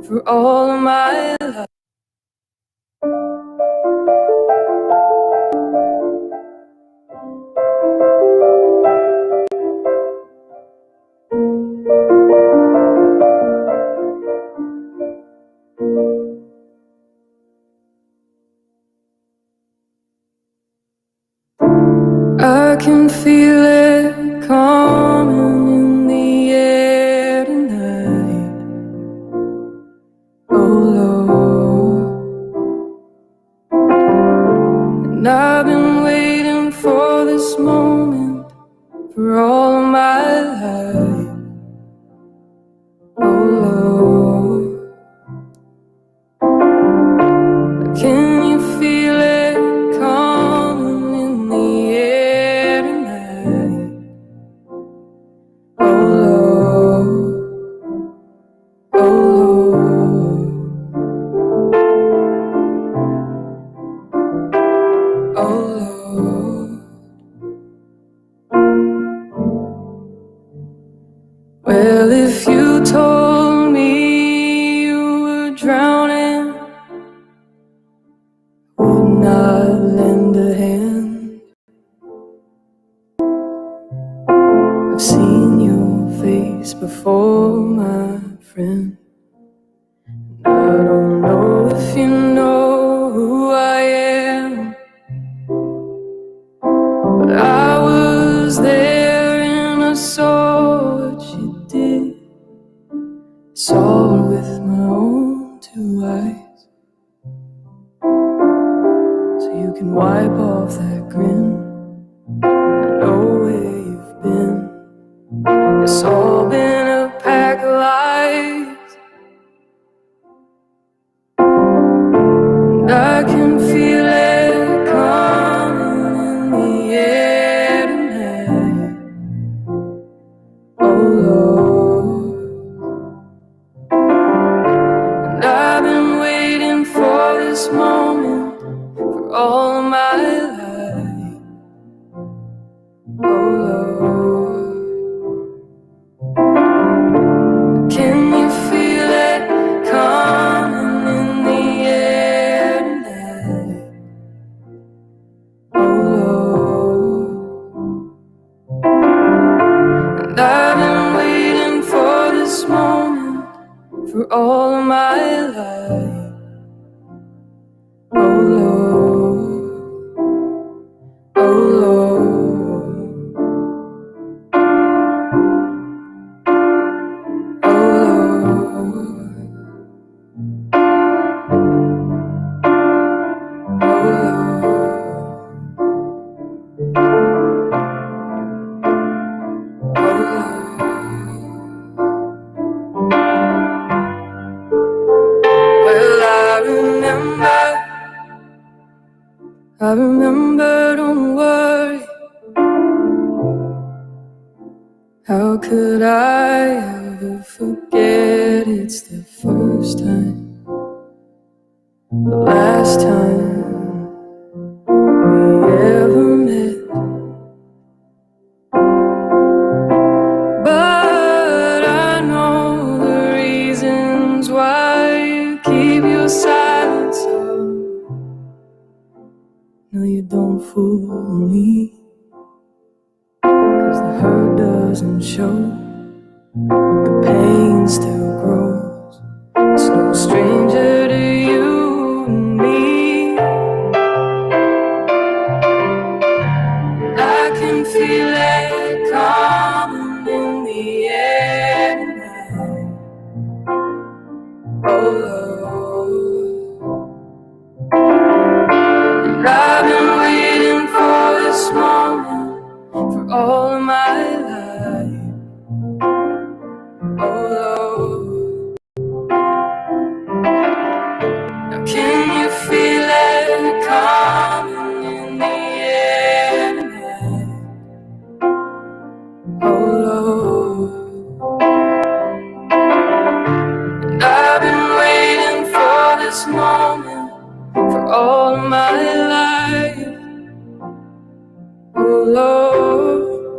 for all of my life. I can feel it coming in the air tonight. Oh Lord, and I've been waiting for this moment for all of my life. Oh Lord, can you feel it coming in the air tonight? Oh Lord, oh Lord, oh Lord. Well, if you told me you were drowning, would not lend a hand. I've seen your face before, my friend. I don't know if you know who I am, but I was there and I saw what you did. Saw it with my own two eyes. So you can wipe off that grin. I know where you've been. It's all been a pack of lies, and I can feel it coming in the air tonight. Oh Lord, and I've been waiting for this moment for all of my life. Oh Lord, can you feel it coming in the air tonight? Oh Lord, and I've been waiting for this moment for all of my life. Oh Lord, oh Lord, oh Lord, oh Lord. Well, I remember, don't worry. How could I ever forget? It's the first time, the last time we ever met. But I know the reasons why you keep your silence up. No, you don't fool me, 'cause the hurt doesn't show, but the pain still grows. It's no stranger to you and me. I can feel it coming in the air tonight. Oh Lord, and I've been waiting for this moment for all of my life. Oh Lord, now can you feel it coming in the air tonight? Oh Lord, and I've been waiting for this moment for all of my life. Oh Lord,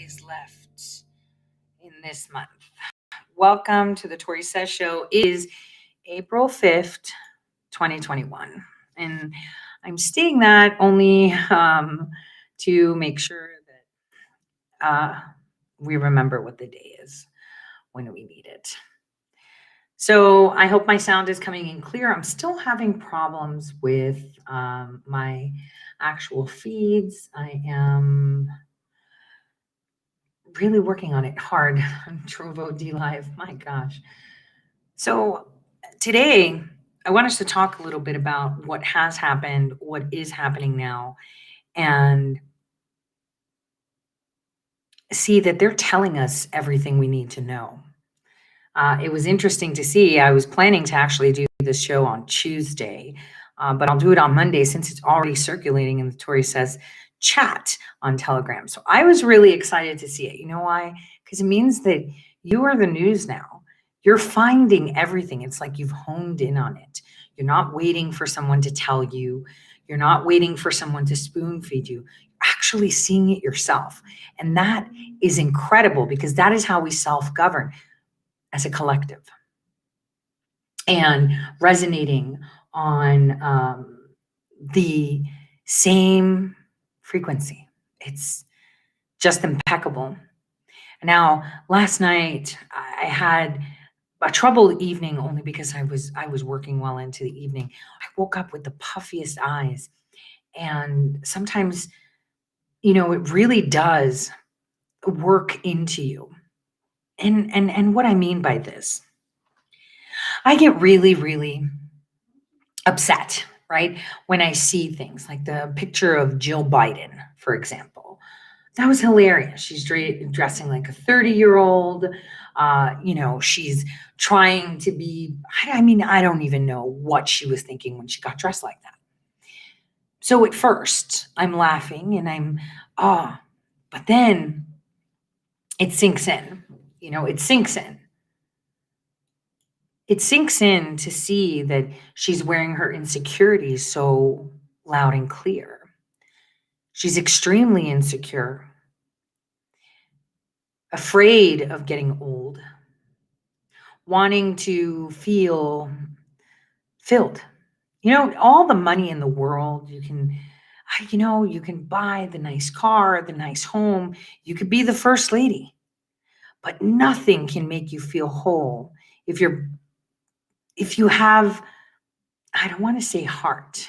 days left in this month. Welcome to the Tori Says Show. It is April 5th, 2021. And I'm stating that only to make sure that we remember what the day is when we need it. So I hope my sound is coming in clear. I'm still having problems with my actual feeds. I am really working on it hard on Trovo D Live. My gosh. So today, I want us to talk a little bit about what has happened, what is happening now, and see that they're telling us everything we need to know. It was interesting to see. I was planning to actually do this show on Tuesday, but I'll do it on Monday since it's already circulating in the Tori Says chat on Telegram. So I was really excited to see it. You know why? Because it means that you are the news now. You're finding everything. It's like you've honed in on it. You're not waiting for someone to tell you. You're not waiting for someone to spoon feed you. You're actually seeing it yourself. And that is incredible because that is how we self-govern as a collective, and resonating on the same frequency. It's just impeccable. Now, last night I had a troubled evening only because I was working well into the evening. I woke up with the puffiest eyes, and sometimes, it really does work into you. And what I mean by this, I get really, really upset, right? When I see things like the picture of Jill Biden, for example. That was hilarious. She's dressing like a 30-year-old. She's trying to be, I don't even know what she was thinking when she got dressed like that. So at first, I'm laughing and I'm, but then it sinks in. It sinks in. It sinks in to see that she's wearing her insecurities so loud and clear. She's extremely insecure, afraid of getting old, wanting to feel filled. All the money in the world, you can buy the nice car, the nice home, you could be the first lady, but nothing can make you feel whole if you have, I don't want to say heart,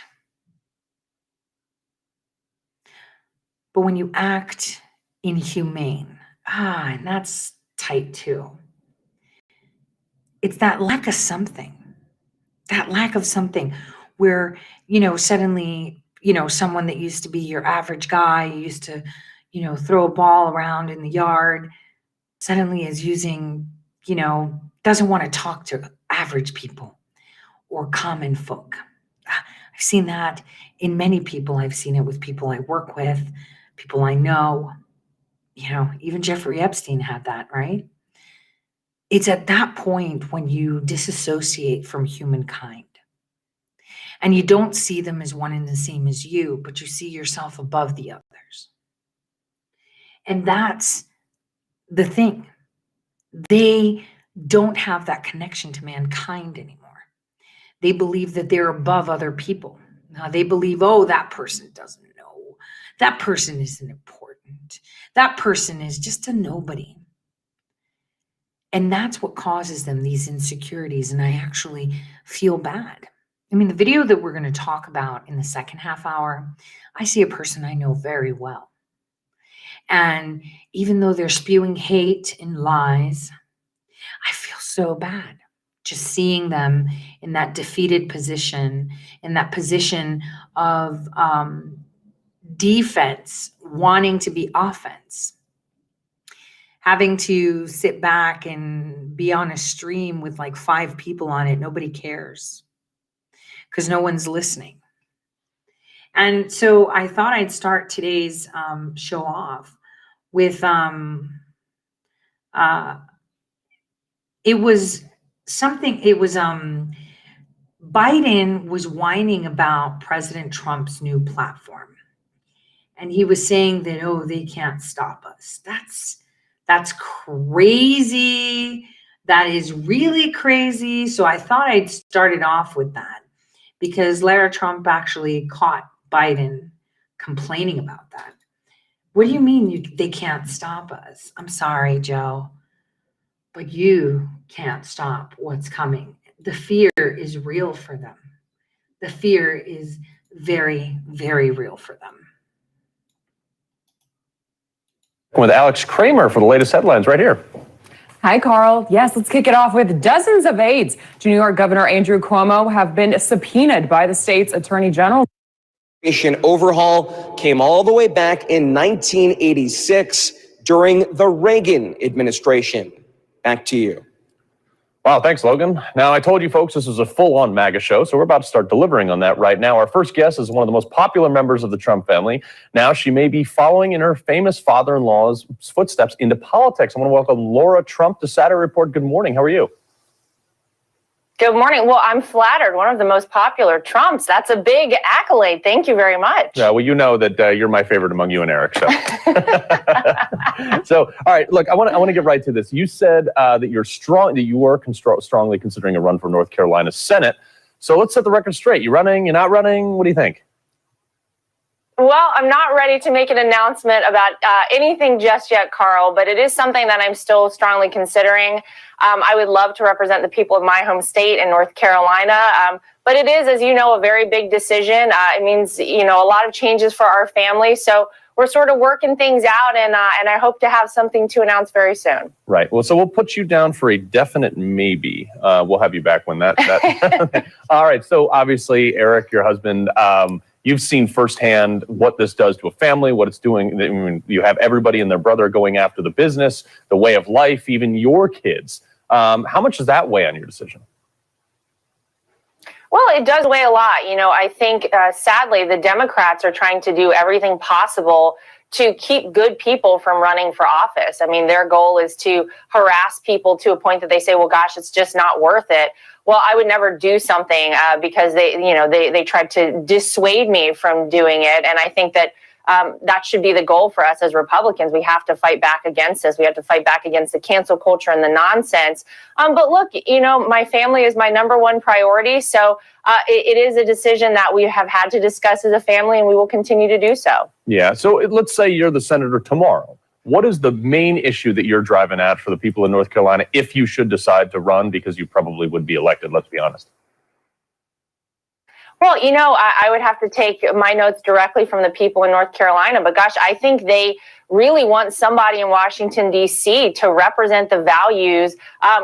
but when you act inhumane, and that's tight too. It's that lack of something where, suddenly, someone that used to be your average guy, used to, throw a ball around in the yard, suddenly is using, doesn't want to talk to average people or common folk. I've seen that in many people. I've seen it with people I work with, people I know. Even Jeffrey Epstein had that, right? It's at that point when you disassociate from humankind and you don't see them as one and the same as you, but you see yourself above the others. And that's the thing. They don't have that connection to mankind anymore. They believe that they're above other people. Now they believe, that person doesn't know. That person isn't important. That person is just a nobody. And that's what causes them these insecurities. And I actually feel bad. The video that we're going to talk about in the second half hour, I see a person I know very well. And even though they're spewing hate and lies, I feel so bad just seeing them in that defeated position, in that position of defense, wanting to be offense, having to sit back and be on a stream with like 5 people on it. Nobody cares because no one's listening. And so I thought I'd start today's show off with Biden was whining about President Trump's new platform. And he was saying that, oh, they can't stop us. That's crazy. That is really crazy. So I thought I'd start it off with that because Lara Trump actually caught Biden complaining about that. What do you mean they can't stop us? I'm sorry, Joe, but you can't stop what's coming. The fear is real for them. The fear is very, very real for them. With Alex Kramer for the latest headlines right here. Hi, Carl. Yes, let's kick it off with dozens of aides to New York Governor Andrew Cuomo have been subpoenaed by the state's attorney general. Overhaul came all the way back in 1986 during the Reagan administration. Back to you. Wow, thanks, Logan. Now, I told you folks this was a full-on MAGA show, so we're about to start delivering on that right now. Our first guest is one of the most popular members of the Trump family. Now, she may be following in her famous father-in-law's footsteps into politics. I want to welcome Laura Trump to Saturday Report. Good morning. How are you? Good morning. Well, I'm flattered. One of the most popular Trumps. That's a big accolade. Thank you very much. Yeah, well, you know that you're my favorite among you and Eric. So, so all right. Look, I want to get right to this. You said that you were strongly considering a run for North Carolina Senate. So let's set the record straight. You running? You're not running? What do you think? Well, I'm not ready to make an announcement about anything just yet, Carl, but it is something that I'm still strongly considering. I would love to represent the people of my home state in North Carolina. But it is, as you know, a very big decision. It means, a lot of changes for our family. So we're sort of working things out, and I hope to have something to announce very soon. Right. Well, so we'll put you down for a definite maybe. We'll have you back when that. All right. So obviously, Eric, your husband, you've seen firsthand what this does to a family, what it's doing. I mean, you have everybody and their brother going after the business, the way of life, even your kids. How much does that weigh on your decision? Well, it does weigh a lot. I think, sadly, the Democrats are trying to do everything possible to keep good people from running for office. I mean, their goal is to harass people to a point that they say, well, gosh, it's just not worth it. Well, I would never do something because they tried to dissuade me from doing it. And I think that that should be the goal for us as Republicans. We have to fight back against this. We have to fight back against the cancel culture and the nonsense. But look, my family is my number one priority. So it is a decision that we have had to discuss as a family, and we will continue to do so. Yeah. So let's say you're the senator tomorrow. What is the main issue that you're driving at for the people in North Carolina if you should decide to run, because you probably would be elected, let's be honest? Well, I would have to take my notes directly from the people in North Carolina. But gosh, I think they really want somebody in Washington, D.C. to represent the values,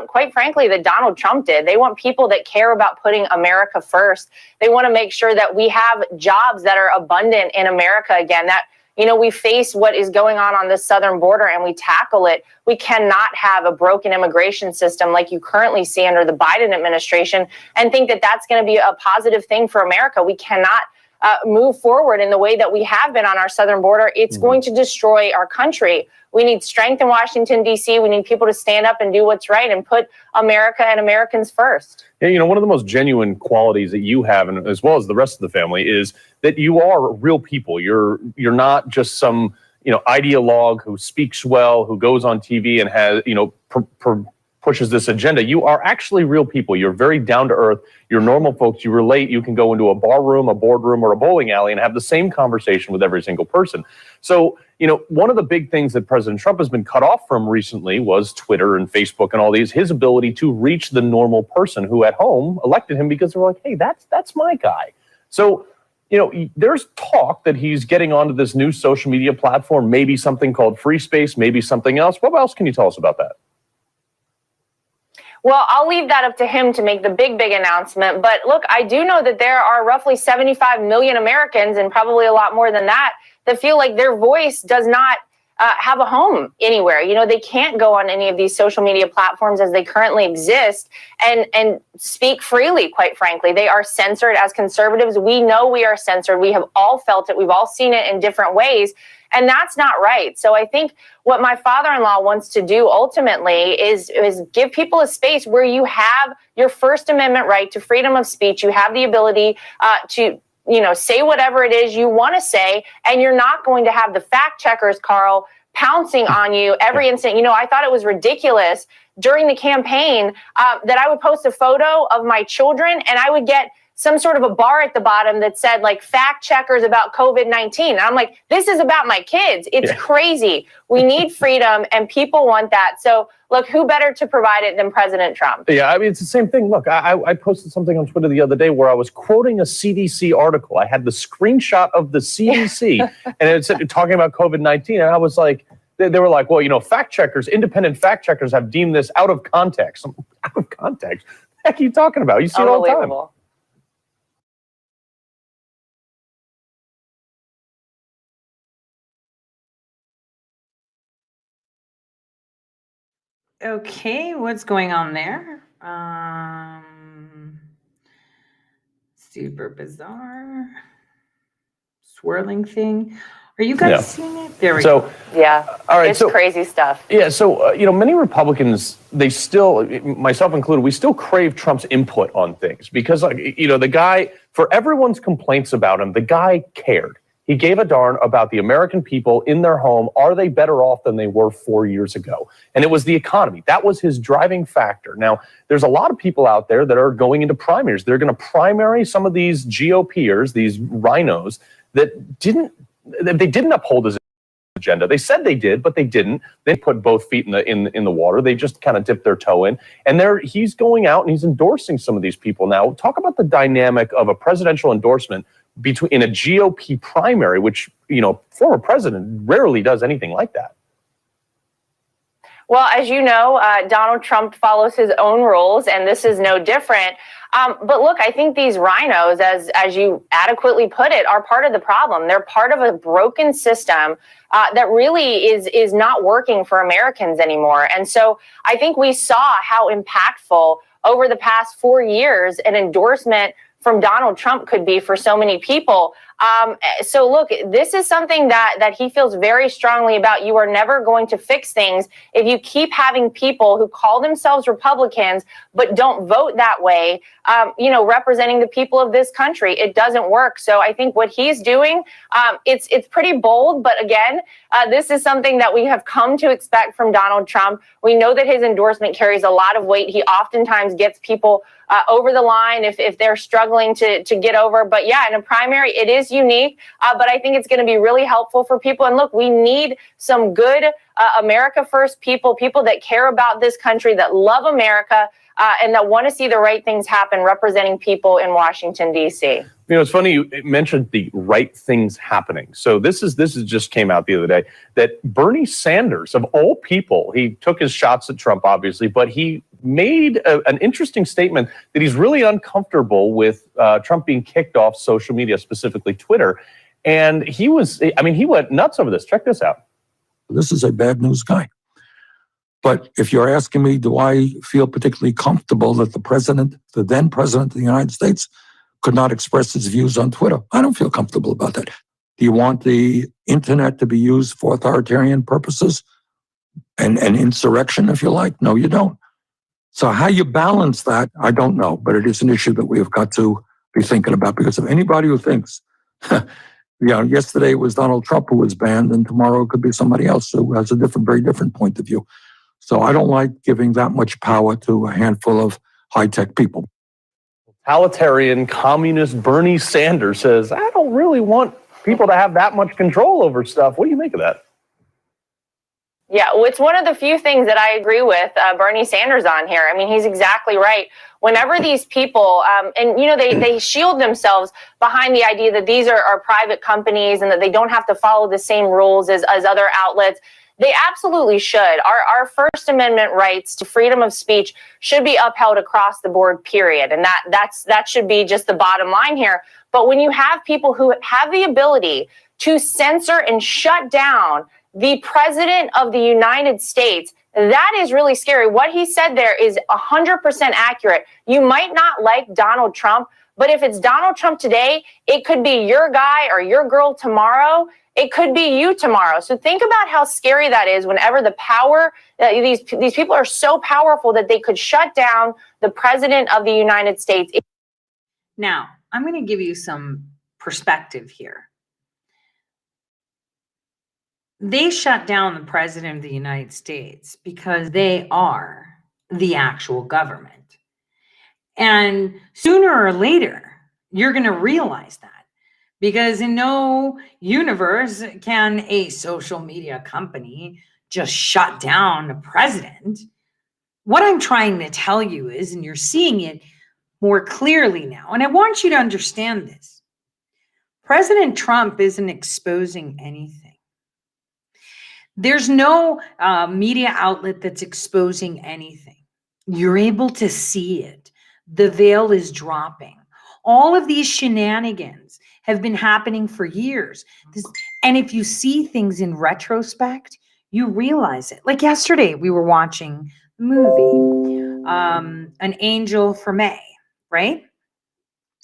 quite frankly, that Donald Trump did. They want people that care about putting America first. They want to make sure that we have jobs that are abundant in America again, that we face what is going on the southern border and we tackle it. We cannot have a broken immigration system like you currently see under the Biden administration and think that that's going to be a positive thing for America. We cannot move forward in the way that we have been on our southern border. It's going to destroy our country. We need strength in Washington, D.C. We need people to stand up and do what's right and put America and Americans first. Yeah, one of the most genuine qualities that you have, and as well as the rest of the family, is that you are real people. You're not just some ideologue who speaks well, who goes on TV and has pushes this agenda. You are actually real people. You're very down to earth. You're normal folks. You relate. You can go into a bar room, a boardroom, or a bowling alley and have the same conversation with every single person. So, one of the big things that President Trump has been cut off from recently was Twitter and Facebook and all these, his ability to reach the normal person who at home elected him because they were like, hey, that's my guy. So, there's talk that he's getting onto this new social media platform, maybe something called Free Space, maybe something else. What else can you tell us about that? Well, I'll leave that up to him to make the big announcement. But look, I do know that there are roughly 75 million Americans, and probably a lot more than that feel like their voice does not have a home anywhere. They can't go on any of these social media platforms as they currently exist and speak freely, quite frankly. They are censored. As conservatives, we know we are censored. We have all felt it. We've all seen it in different ways. And that's not right. So I think what my father-in-law wants to do ultimately is give people a space where you have your First Amendment right to freedom of speech. You have the ability to say whatever it is you want to say, and you're not going to have the fact checkers, Carl, pouncing on you every instant. I thought it was ridiculous during the campaign that I would post a photo of my children and I would get some sort of a bar at the bottom that said like fact checkers about COVID-19. And I'm like, this is about my kids. It's crazy. We need freedom and people want that. So look, who better to provide it than President Trump? Yeah, I mean, it's the same thing. Look, I posted something on Twitter the other day where I was quoting a CDC article. I had the screenshot of the CDC and it said talking about COVID-19. And I was like, they were like, well, fact checkers, independent fact checkers have deemed this out of context. I'm like, out of context? What the heck are you talking about? You see it all the time. Okay, what's going on there? Super bizarre. Swirling thing. Are you guys seeing it? There we go. Yeah. All right. It's crazy stuff. Yeah. So, many Republicans, they still, myself included, we still crave Trump's input on things because, the guy, for everyone's complaints about him, the guy cared. He gave a darn about the American people in their home. Are they better off than they were 4 years ago? And it was the economy. That was his driving factor. Now, there's a lot of people out there that are going into primaries. They're going to primary some of these GOPers, these rhinos, that didn't uphold his agenda. They said they did, but they didn't. They put both feet in the water. They just kind of dipped their toe in. And he's going out and he's endorsing some of these people. Now, talk about the dynamic of a presidential endorsement in a GOP primary, which, former president rarely does anything like that. Well, as you know, Donald Trump follows his own rules, and this is no different. But look, I think these rhinos, as you adequately put it, are part of the problem. They're part of a broken system that really is not working for Americans anymore. And so I think we saw how impactful over the past 4 years an endorsement from Donald Trump could be for so many people. So look, this is something that he feels very strongly about. You are never going to fix things if you keep having people who call themselves Republicans but don't vote that way, representing the people of this country. It doesn't work. So I think what he's doing, it's pretty bold. But again, this is something that we have come to expect from Donald Trump. We know that his endorsement carries a lot of weight. He oftentimes gets people over the line if they're struggling to get over. But yeah, in a primary, it is unique, but I think it's going to be really helpful for people. And look, we need some good America First people that care about this country, that love America, and that want to see the right things happen representing people in Washington, D.C. It's funny you mentioned the right things happening. So this is just came out the other day that Bernie Sanders, of all people, he took his shots at Trump, obviously, but he made an interesting statement that he's really uncomfortable with Trump being kicked off social media, specifically Twitter. And he went nuts over this. Check this out. This is a bad news guy. But if you're asking me, do I feel particularly comfortable that the then president of the United States, could not express his views on Twitter? I don't feel comfortable about that. Do you want the internet to be used for authoritarian purposes and insurrection, if you like? No, you don't. So how you balance that, I don't know. But it is an issue that we have got to be thinking about, because if anybody who thinks, yesterday it was Donald Trump who was banned, and tomorrow it could be somebody else who has a very different point of view. So I don't like giving that much power to a handful of high-tech people. Totalitarian communist Bernie Sanders says, I don't really want people to have that much control over stuff. What do you make of that? Yeah, well, it's one of the few things that I agree with Bernie Sanders on here. I mean, he's exactly right. Whenever these people, they shield themselves behind the idea that these are private companies and that they don't have to follow the same rules as other outlets. They absolutely should. Our First Amendment rights to freedom of speech should be upheld across the board, period. And that should be just the bottom line here. But when you have people who have the ability to censor and shut down the president of the United States, that is really scary. What he said there is 100% accurate. You might not like Donald Trump, but if it's Donald Trump today, it could be your guy or your girl tomorrow. It could be you tomorrow. So think about how scary that is whenever the power, these people are so powerful that they could shut down the president of the United States. Now, I'm going to give you some perspective here. They shut down the president of the United States because they are the actual government. And sooner or later, you're going to realize that. Because in no universe can a social media company just shut down a president. What I'm trying to tell you is, and you're seeing it more clearly now, and I want you to understand this. President Trump isn't exposing anything. There's no media outlet that's exposing anything. You're able to see it. The veil is dropping. All of these shenanigans have been happening for years. And if you see things in retrospect, you realize it. Like yesterday, we were watching the movie, An Angel for May, right?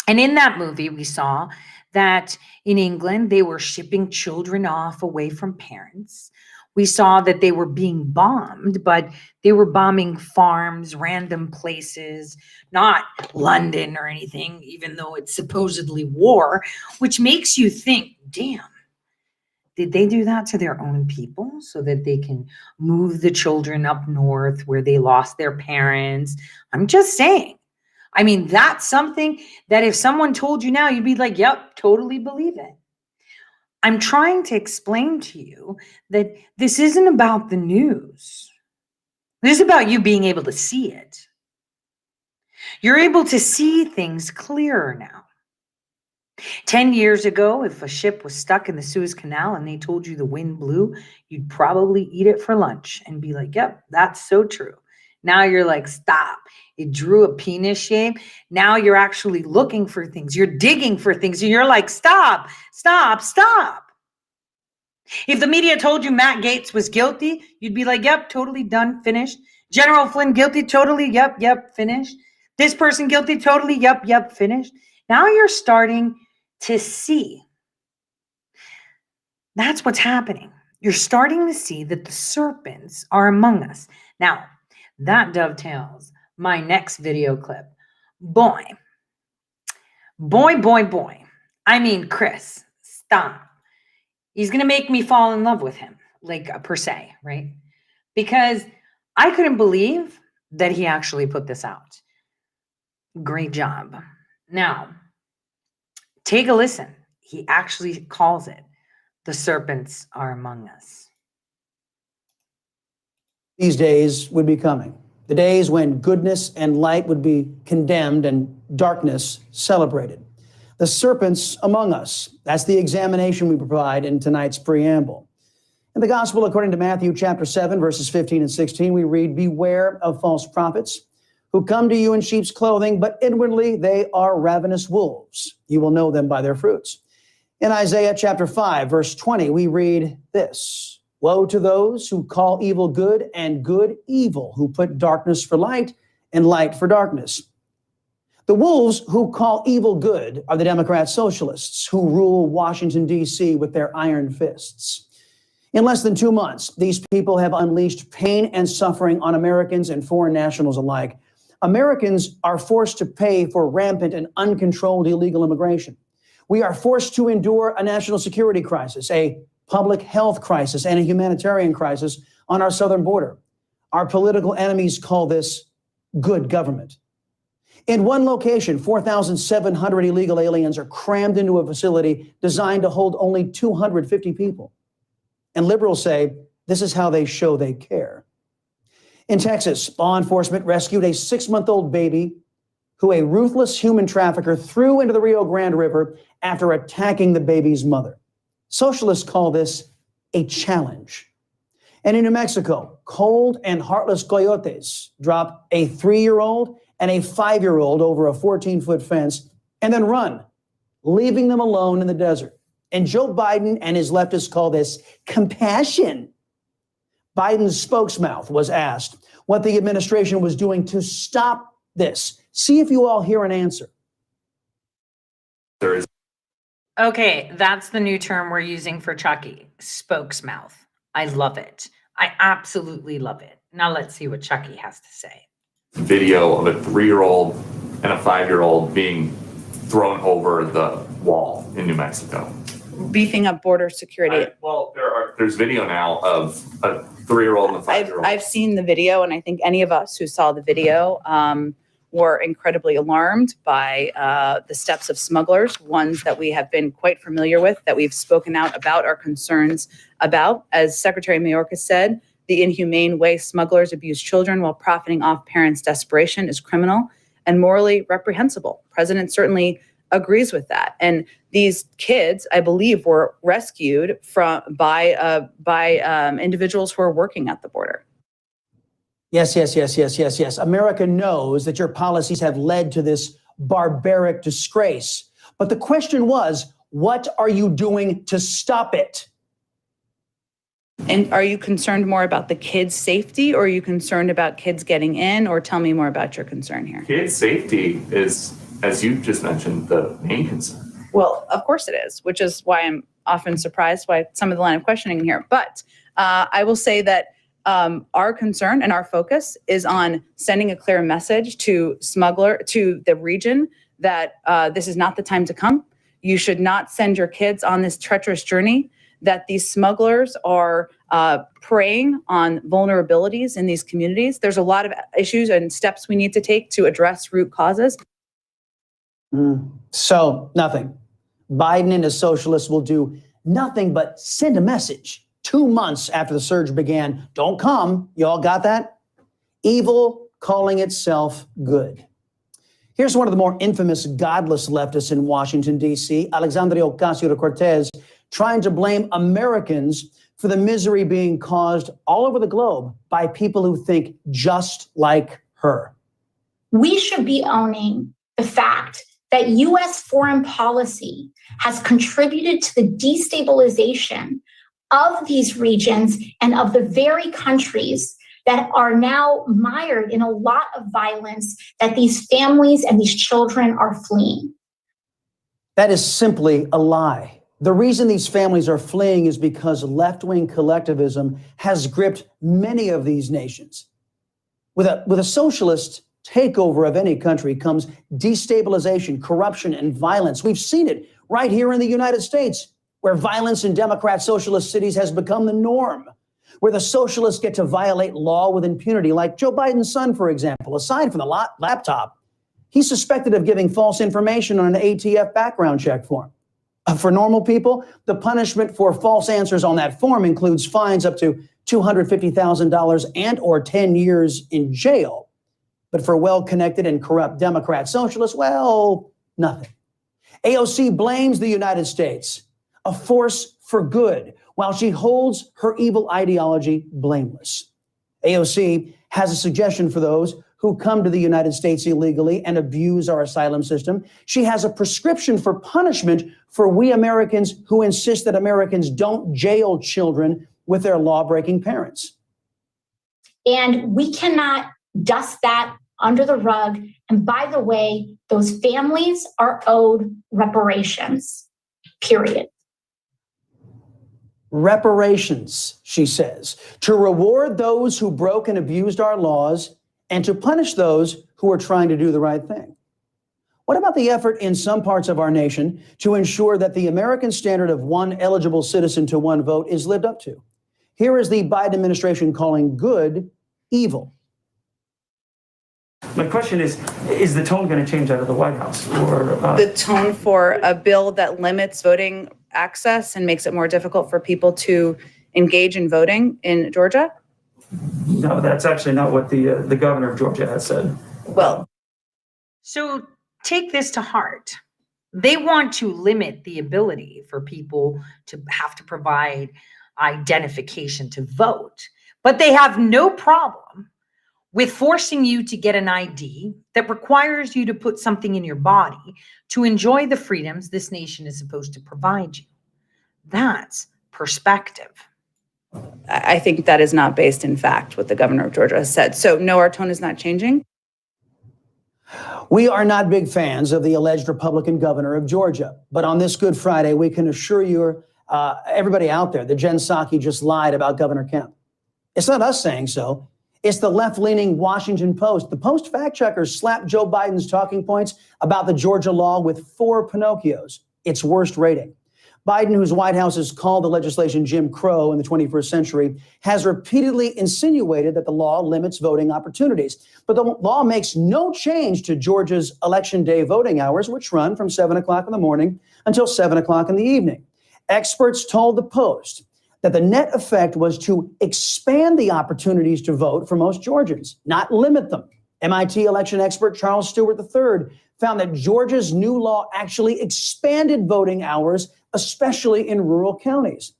And in that movie, we saw that in England, they were shipping children off away from parents. We saw that they were being bombed, but they were bombing farms, random places, not London or anything, even though it's supposedly war, which makes you think, damn, did they do that to their own people so that they can move the children up north where they lost their parents? I'm just saying. I mean, that's something that if someone told you now, you'd be like, yep, totally believe it. I'm trying to explain to you that this isn't about the news. This is about you being able to see it. You're able to see things clearer now. 10 years ago, if a ship was stuck in the Suez Canal and they told you the wind blew, you'd probably eat it for lunch and be like, yep, that's so true. Now you're like, stop. It drew a penis shape. Now you're actually looking for things. You're digging for things. And you're like, stop, stop, stop. If the media told you Matt Gaetz was guilty, you'd be like, yep, totally done, finished. General Flynn guilty, totally, yep, finished. This person guilty, totally, yep, finished. Now you're starting to see. That's what's happening. You're starting to see that the serpents are among us. Now, that dovetails my next video clip. Boy. I mean, Chris, stop. He's going to make me fall in love with him, like per se, right? Because I couldn't believe that he actually put this out. Great job. Now, take a listen. He actually calls it, the serpents are among us. These days would be coming. The days when goodness and light would be condemned and darkness celebrated. The serpents among us. That's the examination we provide in tonight's preamble. In the gospel, according to Matthew chapter 7, verses 15 and 16, we read, beware of false prophets who come to you in sheep's clothing, but inwardly they are ravenous wolves. You will know them by their fruits. In Isaiah chapter 5, verse 20, we read this, woe to those who call evil good and good evil, who put darkness for light and light for darkness. The wolves who call evil good are the Democrat socialists who rule Washington, D.C. with their iron fists. In less than 2 months, these people have unleashed pain and suffering on Americans and foreign nationals alike. Americans are forced to pay for rampant and uncontrolled illegal immigration. We are forced to endure a national security crisis, a public health crisis, and a humanitarian crisis on our southern border. Our political enemies call this good government. In one location, 4,700 illegal aliens are crammed into a facility designed to hold only 250 people. And liberals say this is how they show they care. In Texas, law enforcement rescued a 6-month-old baby who a ruthless human trafficker threw into the Rio Grande River after attacking the baby's mother. Socialists call this a challenge. And in New Mexico, cold and heartless coyotes drop a 3-year-old and a 5-year-old over a 14-foot fence and then run, leaving them alone in the desert. And Joe Biden and his leftists call this compassion. Biden's spokesmouth was asked what the administration was doing to stop this. See if you all hear an answer. Okay, that's the new term we're using for Chucky, spokesmouth. I love it. I absolutely love it. Now let's see what Chucky has to say. Video of a 3-year-old and a 5-year-old being thrown over the wall in New Mexico? Beefing up border security. There's video now of a 3-year-old and a 5-year-old. I've seen the video, and I think any of us who saw the video were incredibly alarmed by the steps of smugglers, ones that we have been quite familiar with, that we've spoken out about our concerns about. As Secretary Mayorkas said, the inhumane way smugglers abuse children while profiting off parents' desperation is criminal and morally reprehensible. President certainly agrees with that. And these kids, I believe, were rescued by individuals who are working at the border. Yes. America knows that your policies have led to this barbaric disgrace. But the question was, what are you doing to stop it? And are you concerned more about the kids' safety, or are you concerned about kids getting in? Or tell me more about your concern here. Kids' safety is, as you just mentioned, the main concern. Well, of course it is, which is why I'm often surprised by some of the line of questioning here. But I will say that our concern and our focus is on sending a clear message to the region that this is not the time to come. You should not send your kids on this treacherous journey, that these smugglers are preying on vulnerabilities in these communities. There's a lot of issues and steps we need to take to address root causes. So nothing. Biden and his socialists will do nothing but send a message 2 months after the surge began. Don't come. You all got that? Evil calling itself good. Here's one of the more infamous godless leftists in Washington, D.C., Alexandria Ocasio-Cortez, trying to blame Americans for the misery being caused all over the globe by people who think just like her. We should be owning the fact that U.S. foreign policy has contributed to the destabilization of these regions and of the very countries that are now mired in a lot of violence that these families and these children are fleeing. That is simply a lie. The reason these families are fleeing is because left-wing collectivism has gripped many of these nations. With a socialist takeover of any country comes destabilization, corruption, and violence. We've seen it right here in the United States, where violence in Democrat socialist cities has become the norm, where the socialists get to violate law with impunity, like Joe Biden's son, for example. Aside from the laptop, he's suspected of giving false information on an ATF background check form. For normal people, the punishment for false answers on that form includes fines up to $250,000 and or 10 years in jail. But for well-connected and corrupt Democrat socialists, well, nothing. AOC blames the United States, a force for good, while she holds her evil ideology blameless. AOC has a suggestion for those who come to the United States illegally and abuse our asylum system. She has a prescription for punishment for we Americans who insist that Americans don't jail children with their law-breaking parents. And we cannot dust that under the rug. And by the way, those families are owed reparations, period. Reparations, she says, to reward those who broke and abused our laws and to punish those who are trying to do the right thing. What about the effort in some parts of our nation to ensure that the American standard of one eligible citizen to one vote is lived up to? Here is the Biden administration calling good evil. My question is the tone going to change out of the White House? Or the tone for a bill that limits voting access and makes it more difficult for people to engage in voting in Georgia? No, that's actually not what the governor of Georgia has said. Well, so take this to heart. They want to limit the ability for people to have to provide identification to vote, but they have no problem with forcing you to get an ID that requires you to put something in your body to enjoy the freedoms this nation is supposed to provide you. That's perspective. I think that is not based in fact, what the governor of Georgia has said. So no, our tone is not changing. We are not big fans of the alleged Republican governor of Georgia, but on this Good Friday, we can assure you, everybody out there, that Jen Psaki just lied about Governor Kemp. It's not us saying so. It's the left-leaning Washington Post. The Post fact-checkers slapped Joe Biden's talking points about the Georgia law with 4 Pinocchios. its worst rating. Biden, whose White House has called the legislation Jim Crow in the 21st century, has repeatedly insinuated that the law limits voting opportunities. But the law makes no change to Georgia's Election Day voting hours, which run from 7 o'clock in the morning until 7 o'clock in the evening. Experts told the Post that the net effect was to expand the opportunities to vote for most Georgians, not limit them. MIT election expert Charles Stewart III found that Georgia's new law actually expanded voting hours, especially in rural counties.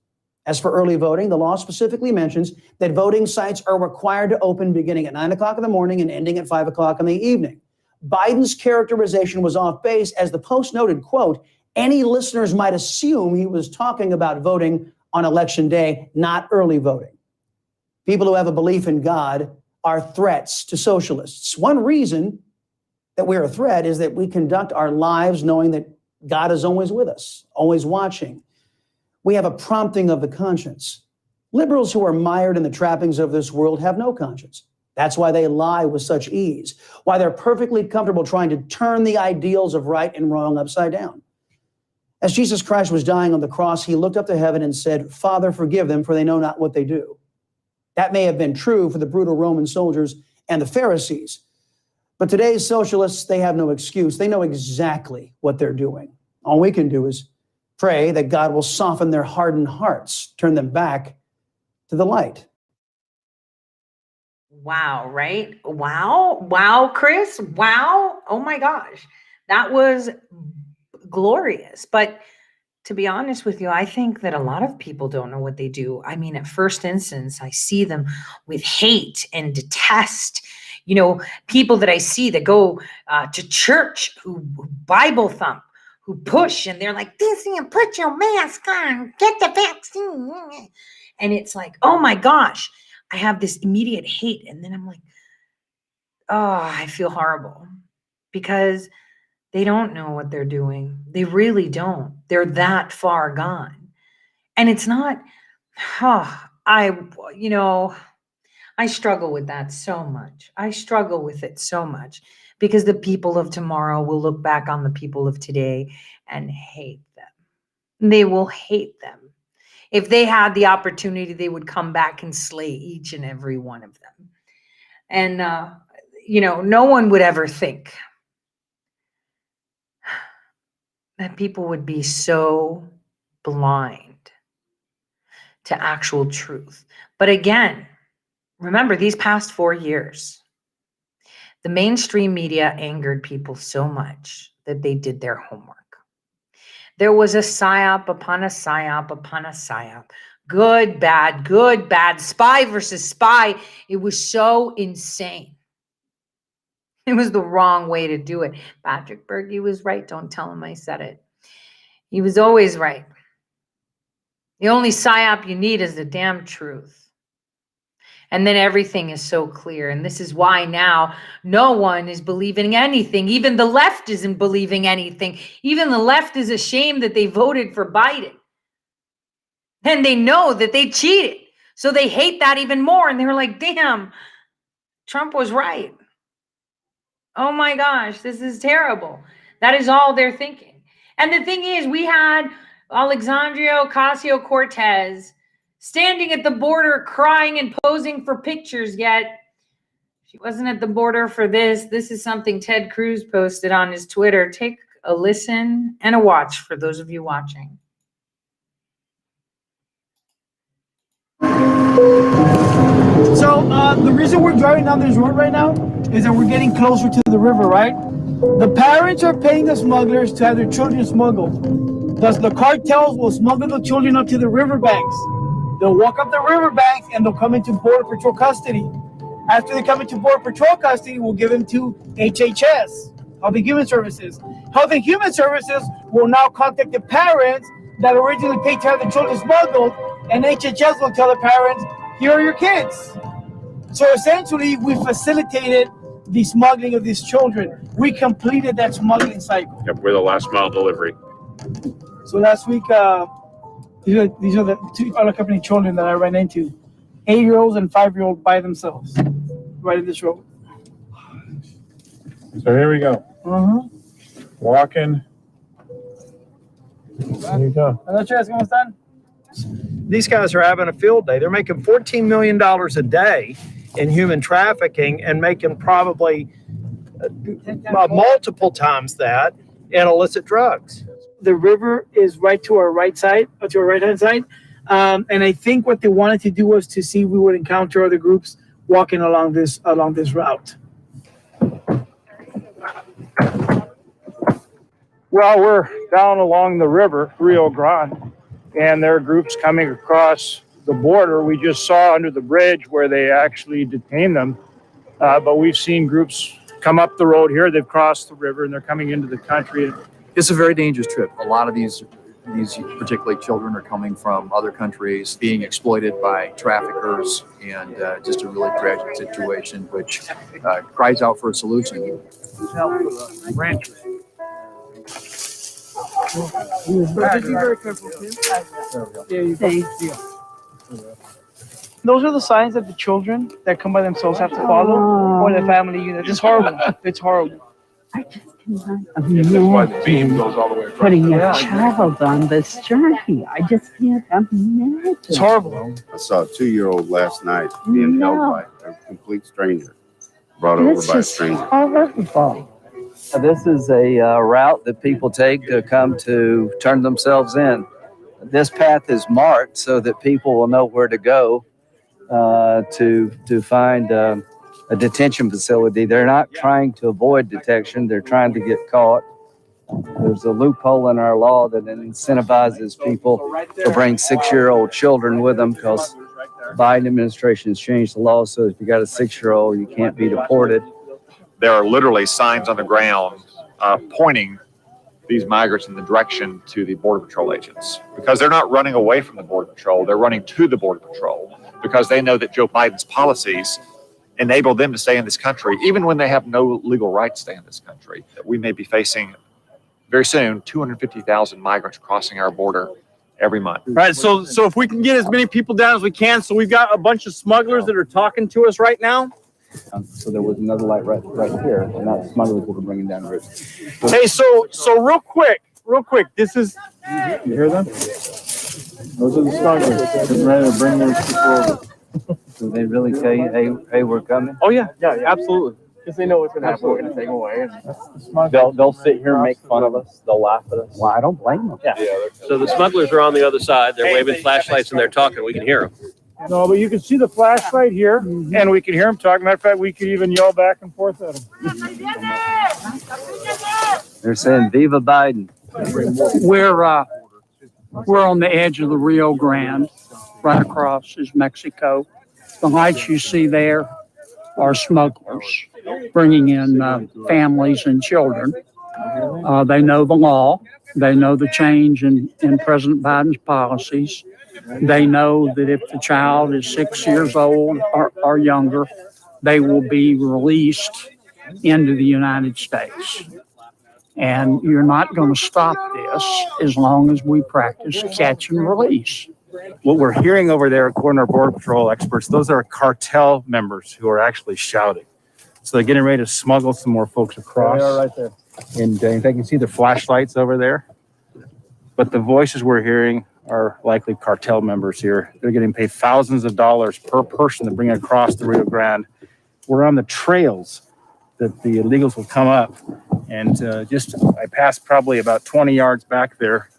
As for early voting, the law specifically mentions that voting sites are required to open beginning at 9 o'clock in the morning and ending at 5 o'clock in the evening. Biden's characterization was off base, as the Post noted, quote, any listeners might assume he was talking about voting on Election Day, not early voting. People who have a belief in God are threats to socialists. One reason that we're a threat is that we conduct our lives knowing that God is always with us, always watching. We have a prompting of the conscience. Liberals who are mired in the trappings of this world have no conscience. That's why they lie with such ease, why they're perfectly comfortable trying to turn the ideals of right and wrong upside down. As Jesus Christ was dying on the cross, he looked up to heaven and said, Father, forgive them, for they know not what they do. That may have been true for the brutal Roman soldiers and the Pharisees. But today's socialists, they have no excuse. They know exactly what they're doing. All we can do is pray that God will soften their hardened hearts, turn them back to the light. Wow, right? Wow, Chris. Wow. Oh my gosh. That was glorious. But to be honest with you, I think that a lot of people don't know what they do. I mean, at first instance, I see them with hate and detest. You know, people that I see that go to church, who Bible thump, who push, and they're like, this and put your mask on, get the vaccine. And it's like, oh my gosh, I have this immediate hate. And then I'm like, oh, I feel horrible, because they don't know what they're doing. They really don't. They're that far gone. And it's not, I struggle with that so much. I struggle with it so much, because the people of tomorrow will look back on the people of today and hate them. They will hate them. If they had the opportunity, they would come back and slay each and every one of them. And, no one would ever think that people would be so blind to actual truth. But again, remember, these past 4 years, the mainstream media angered people so much that they did their homework. There was a psyop upon a psyop upon a psyop. Good, bad, spy versus spy. It was so insane. It was the wrong way to do it. Patrick Berge was right. Don't tell him I said it. He was always right. The only psyop you need is the damn truth. And then everything is so clear. And this is why now no one is believing anything. Even the left isn't believing anything. Even the left is ashamed that they voted for Biden. And they know that they cheated. So they hate that even more. And they're like, damn, Trump was right. Oh my gosh, this is terrible. That is all they're thinking. And the thing is, we had Alexandria Ocasio-Cortez standing at the border crying and posing for pictures, yet she wasn't at the border for this. This is something Ted Cruz posted on his Twitter. Take a listen and a watch for those of you watching. So the reason we're driving down this road right now is that we're getting closer to the river, right? The parents are paying the smugglers to have their children smuggled. Thus, the cartels will smuggle the children up to the riverbanks. They'll walk up the riverbanks and they'll come into Border Patrol custody. After they come into Border Patrol custody, we'll give them to HHS, Health and Human Services. Health and Human Services will now contact the parents that originally paid to have the children smuggled, and HHS will tell the parents, here are your kids. So essentially, we facilitated the smuggling of these children. We completed that smuggling cycle. Yep, we're the last mile delivery. So last week, these are the two unaccompanied children that I ran into. 8-year-olds and 5-year-olds by themselves, right in this road. So here we go. Walking There you go. ¿Cómo están? These guys are having a field day. They're making $14 million a day in human trafficking and making probably multiple times that in illicit drugs. The river is right to our right side, to our right-hand side. And I think what they wanted to do was to see if we would encounter other groups walking along this route. Well, we're down along the river, Rio Grande, and there are groups coming across the border. We just saw under the bridge where they actually detained them. But we've seen groups come up the road here. They've crossed the river and they're coming into the country. It's a very dangerous trip. A lot of these particularly children are coming from other countries, being exploited by traffickers, and just a really tragic situation, which cries out for a solution. Be very careful, please. Thank you. Those are the signs that the children that come by themselves have to follow, or the family unit. It's horrible. It's horrible. I just cannot imagine putting a child on this journey. I just can't imagine. It's horrible. I saw a 2-year-old last night being held by a complete stranger, brought over by a stranger. Horrible. This is a route that people take to come to turn themselves in. This path is marked so that people will know where to go to find a detention facility. They're not trying to avoid detection. They're trying to get caught. There's a loophole in our law that incentivizes people to bring 6-year-old children with them, because the Biden administration has changed the law so if you got a 6-year-old, you can't be deported. There are literally signs on the ground pointing these migrants in the direction to the Border Patrol agents, because they're not running away from the Border Patrol. They're running to the Border Patrol because they know that Joe Biden's policies enable them to stay in this country, even when they have no legal right to stay in this country. We may be facing very soon 250,000 migrants crossing our border every month. Right. So if we can get as many people down as we can, so we've got a bunch of smugglers that are talking to us right now. So there was another light right here, and not smugglers that were bringing down the river. Hey, so real quick, this is. You hear them? Those are the smugglers getting ready to bring their people over. Do they really tell you, hey, we're coming? Oh yeah, absolutely. Because they know what's going to happen. We're going to take them away. They'll sit here and make fun of us. They'll laugh at us. Well, I don't blame them. Yeah. So the smugglers are on the other side. They're waving flashlights and they're talking. We can hear them. No, but you can see the flashlight here, and we can hear them talking. Matter of fact, we could even yell back and forth at them. They're saying, "Viva Biden." We're on the edge of the Rio Grande. Right across is Mexico. The lights you see there are smugglers bringing in families and children. They know the law. They know the change in President Biden's policies. They know that if the child is 6 years old or younger, they will be released into the United States. And you're not going to stop this as long as we practice catch and release. What we're hearing over there, according to our Border Patrol experts, those are cartel members who are actually shouting. So they're getting ready to smuggle some more folks across. They are right there. And they can see the flashlights over there. But the voices we're hearing are likely cartel members here. They're getting paid thousands of dollars per person to bring across the Rio Grande. We're on the trails that the illegals will come up. And I passed probably about 20 yards back there,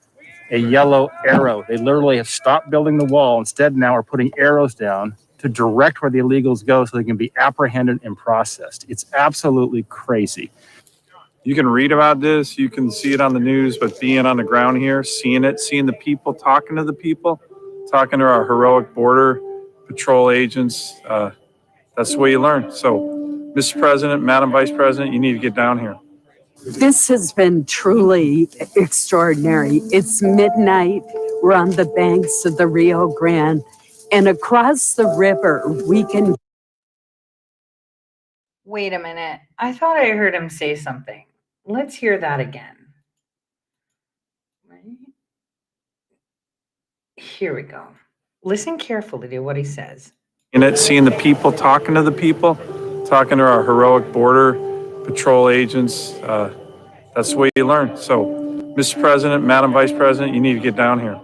a yellow arrow. They literally have stopped building the wall. Instead, now are putting arrows down to direct where the illegals go so they can be apprehended and processed. It's absolutely crazy. You can read about this, you can see it on the news, but being on the ground here, seeing it, seeing the people, talking to the people, talking to our heroic Border Patrol agents, that's the way you learn. So, Mr. President, Madam Vice President, you need to get down here. This has been truly extraordinary. It's midnight. We're on the banks of the Rio Grande, and across the river, we can. Wait a minute. I thought I heard him say something. Let's hear that again. Right? Here we go. Listen carefully to what he says. In it, seeing the people, talking to the people, talking to our heroic Border Patrol agents, that's the way you learn. So, Mr. President, Madam Vice President, you need to get down here.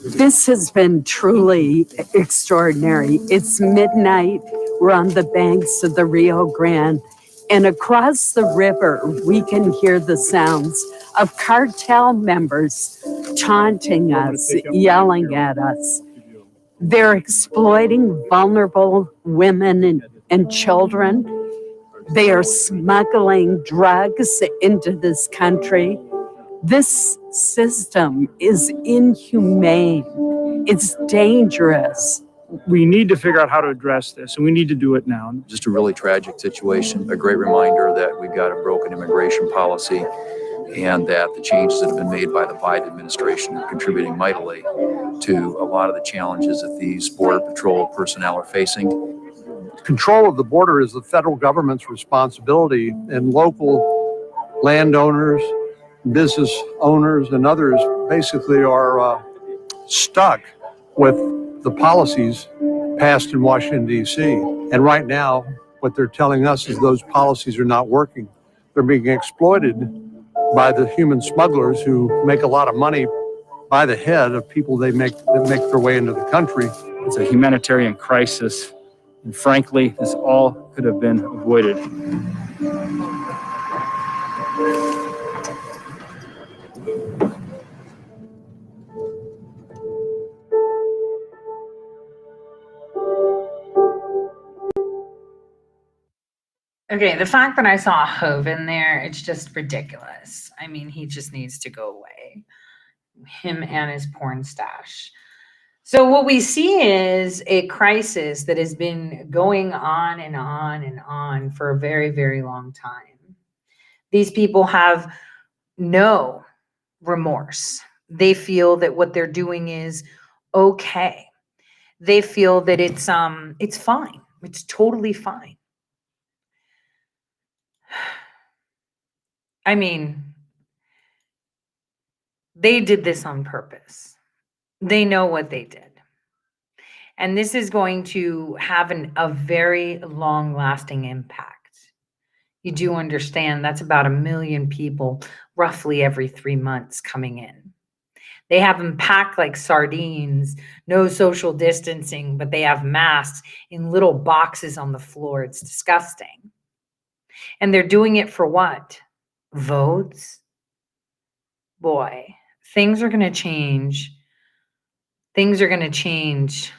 This has been truly extraordinary. It's midnight. We're on the banks of the Rio Grande, and across the river, we can hear the sounds of cartel members taunting us, yelling at us. They're exploiting vulnerable women and children. They are smuggling drugs into this country. This system is inhumane. It's dangerous. We need to figure out how to address this, and we need to do it now. Just a really tragic situation, a great reminder that we've got a broken immigration policy and that the changes that have been made by the Biden administration are contributing mightily to a lot of the challenges that these Border Patrol personnel are facing. Control of the border is the federal government's responsibility, and local landowners, business owners, and others basically are stuck with the policies passed in Washington, D.C. And right now, what they're telling us is those policies are not working. They're being exploited by the human smugglers who make a lot of money by the head of people that make their way into the country. It's a humanitarian crisis, and frankly, this all could have been avoided. Okay, the fact that I saw Hove in there, it's just ridiculous. I mean, he just needs to go away. Him and his porn stash. So what we see is a crisis that has been going on and on and on for a very, very long time. These people have no remorse. They feel that what they're doing is okay. They feel that it's fine. It's totally fine. I mean, they did this on purpose. They know what they did. And this is going to have a very long-lasting impact. You do understand that's about 1 million people roughly every 3 months coming in. They have them packed like sardines, no social distancing, but they have masks in little boxes on the floor. It's disgusting. And they're doing it for what? Votes? Boy, things are going to change. Things are going to change,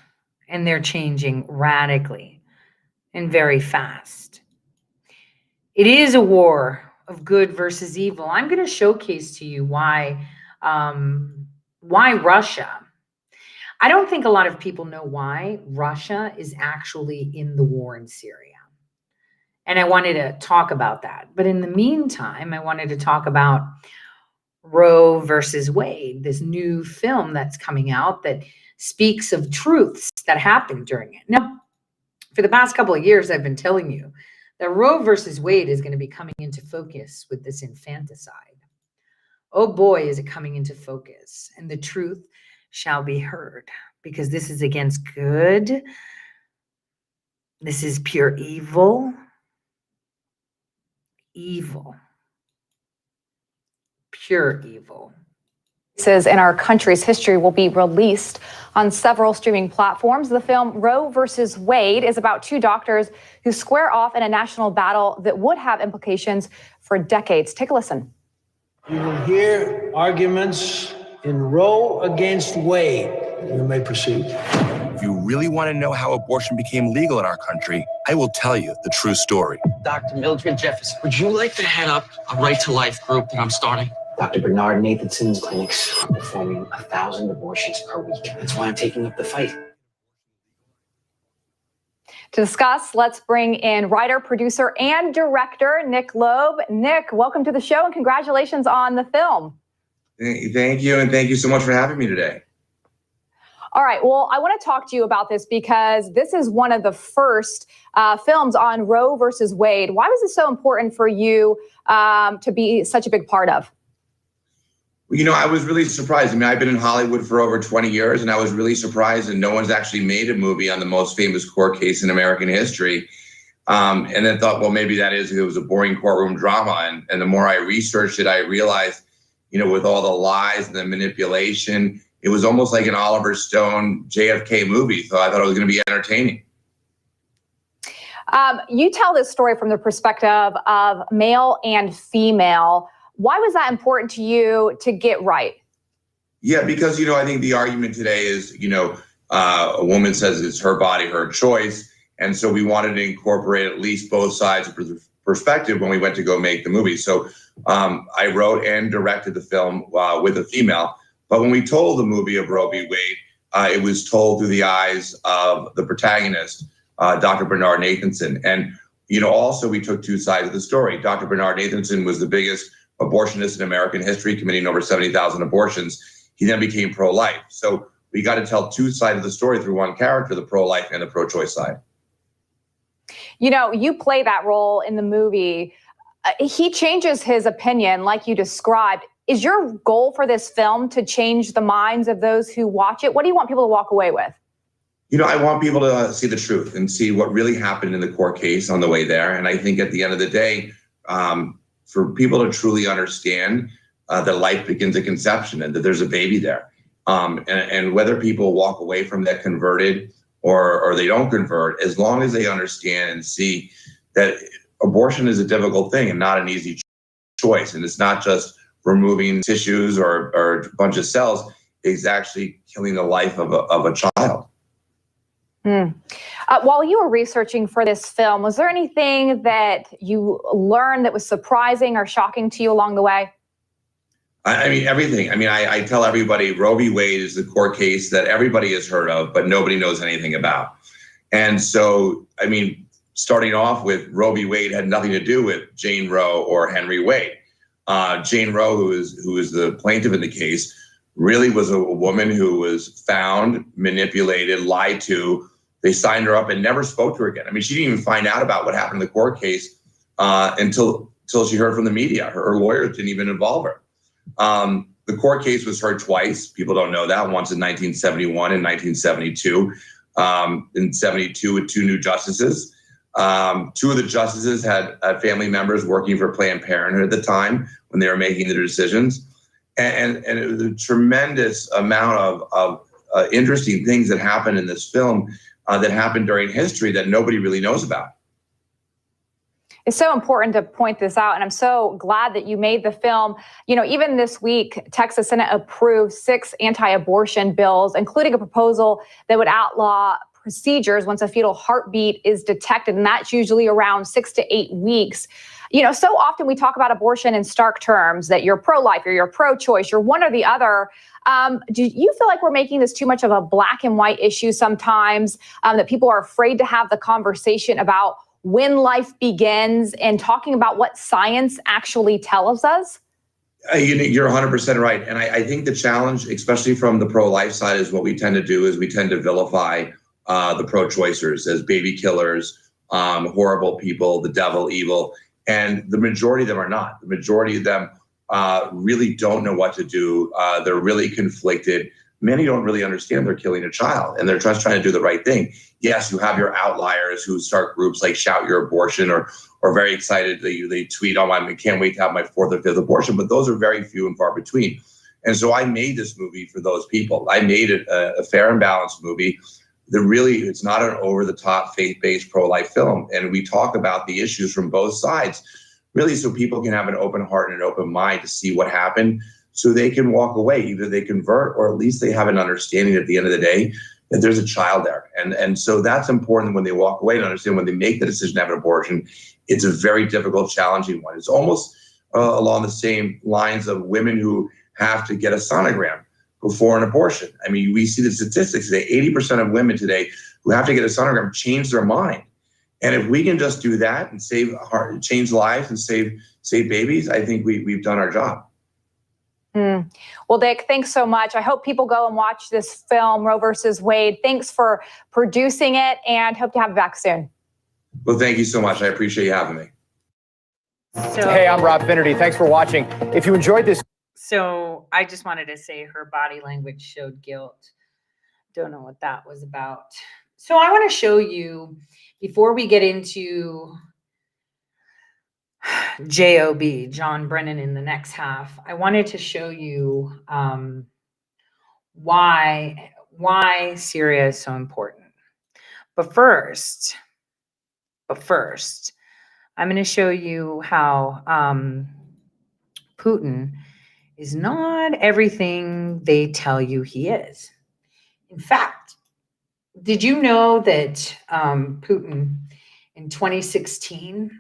and they're changing radically and very fast. It is a war of good versus evil. I'm going to showcase to you why Russia. I don't think a lot of people know why Russia is actually in the war in Syria. And I wanted to talk about that. But in the meantime, I wanted to talk about Roe versus Wade, this new film that's coming out that speaks of truths that happened during it. Now, for the past couple of years, I've been telling you that Roe versus Wade is going to be coming into focus with this infanticide. Oh boy, is it coming into focus. And the truth shall be heard, because this is against good. This is pure evil. Evil. Pure evil. In our country's history will be released on several streaming platforms. The film Roe versus Wade is about two doctors who square off in a national battle that would have implications for decades. Take a listen. You will hear arguments in Roe against Wade. You may proceed. If you really want to know how abortion became legal in our country, I will tell you the true story. Dr. Mildred Jefferson, would you like to head up a Right to Life group that I'm starting? Dr. Bernard Nathanson's clinics are performing 1,000 abortions per week. That's why I'm taking up the fight. To discuss, let's bring in writer, producer, and director Nick Loeb. Nick, welcome to the show and congratulations on the film. Thank you, and thank you so much for having me today. All right, well, I want to talk to you about this because this is one of the first films on Roe versus Wade. Why was it so important for you to be such a big part of? You know, I was really surprised. I mean, I've been in Hollywood for over 20 years, and I was really surprised that no one's actually made a movie on the most famous court case in American history. And then thought, well, maybe that is, it was a boring courtroom drama. And the more I researched it, I realized with all the lies and the manipulation. It was almost like an Oliver Stone JFK movie. So I thought it was going to be entertaining. You tell this story from the perspective of male and female. Why was that important to you to get right? Yeah, because, I think the argument today is, a woman says it's her body, her choice. And so we wanted to incorporate at least both sides of perspective when we went to go make the movie. So I wrote and directed the film with a female. But when we told the movie of Roe v. Wade, it was told through the eyes of the protagonist, Dr. Bernard Nathanson. And, also we took two sides of the story. Dr. Bernard Nathanson was the biggest abortionist in American history, committing over 70,000 abortions. He then became pro-life. So we got to tell two sides of the story through one character, the pro-life and the pro-choice side. You play that role in the movie. He changes his opinion like you described. Is your goal for this film to change the minds of those who watch it? What do you want people to walk away with? I want people to see the truth and see what really happened in the court case on the way there. And I think at the end of the day, for people to truly understand that life begins at conception and that there's a baby there. And whether people walk away from that converted or they don't convert, as long as they understand and see that abortion is a difficult thing and not an easy choice. And it's not just removing tissues or a bunch of cells, it's actually killing the life of a child. While you were researching for this film, was there anything that you learned that was surprising or shocking to you along the way? I mean, everything. I tell everybody Roe v. Wade is the court case that everybody has heard of, but nobody knows anything about. And so, starting off with Roe v. Wade had nothing to do with Jane Roe or Henry Wade. Jane Roe, who is the plaintiff in the case, really was a woman who was found, manipulated, lied to. They signed her up and never spoke to her again. She didn't even find out about what happened in the court case until she heard from the media. Her lawyers didn't even involve her. The court case was heard twice. People don't know that. Once in 1971 and 1972. In 72 with two new justices. Two of the justices had family members working for Planned Parenthood at the time when they were making their decisions. And it was a tremendous amount of interesting things that happened in this film that happened during history that nobody really knows about. It's so important to point this out, and I'm so glad that you made the film. Even this week, Texas Senate approved 6 anti-abortion bills, including a proposal that would outlaw procedures once a fetal heartbeat is detected, and that's usually around 6 to 8 weeks. So often we talk about abortion in stark terms, that you're pro-life or you're pro-choice, you're one or the other. Do you feel like we're making this too much of a black and white issue sometimes, that people are afraid to have the conversation about when life begins and talking about what science actually tells us? You're 100% right. And I think the challenge, especially from the pro-life side, is what we tend to do is we tend to vilify the pro-choicers as baby killers, horrible people, the devil, evil. And the majority of them are not. The majority of them really don't know what to do. They're really conflicted. Many don't really understand they're killing a child, and they're just trying to do the right thing. Yes, you have your outliers who start groups like Shout Your Abortion or very excited. They tweet on I can't wait to have my 4th or 5th abortion, but those are very few and far between. And so I made this movie for those people. I made it a fair and balanced movie. It's not an over-the-top faith-based pro-life film. And we talk about the issues from both sides, really so people can have an open heart and an open mind to see what happened so they can walk away. Either they convert or at least they have an understanding at the end of the day that there's a child there. And so that's important when they walk away to understand when they make the decision to have an abortion, it's a very difficult, challenging one. It's almost along the same lines of women who have to get a sonogram before an abortion. We see the statistics today, 80% of women today who have to get a sonogram change their mind. And if we can just do that and change lives and save babies, I think we've done our job. Well, Dick, thanks so much. I hope people go and watch this film, Roe versus Wade. Thanks for producing it, and hope to have you back soon. Well, thank you so much. I appreciate you having me. Hey, I'm Rob Finnerty. Thanks for watching. If you enjoyed this. So I just wanted to say her body language showed guilt. Don't know what that was about. So I want to show you, before we get into J.O.B., John Brennan, in the next half, I wanted to show you why Syria is so important. But first, I'm going to show you how Putin is not everything they tell you he is. In fact, did you know that Putin in 2016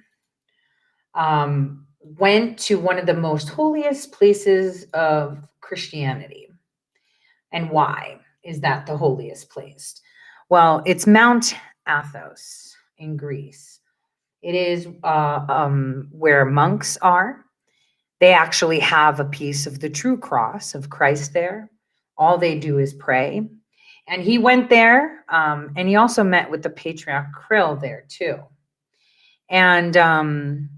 went to one of the most holiest places of Christianity? And why is that the holiest place? Well, it's Mount Athos in Greece. It is where monks are. They actually have a piece of the true cross of Christ there. All they do is pray. And he went there, and he also met with the Patriarch Kirill there too. And I'm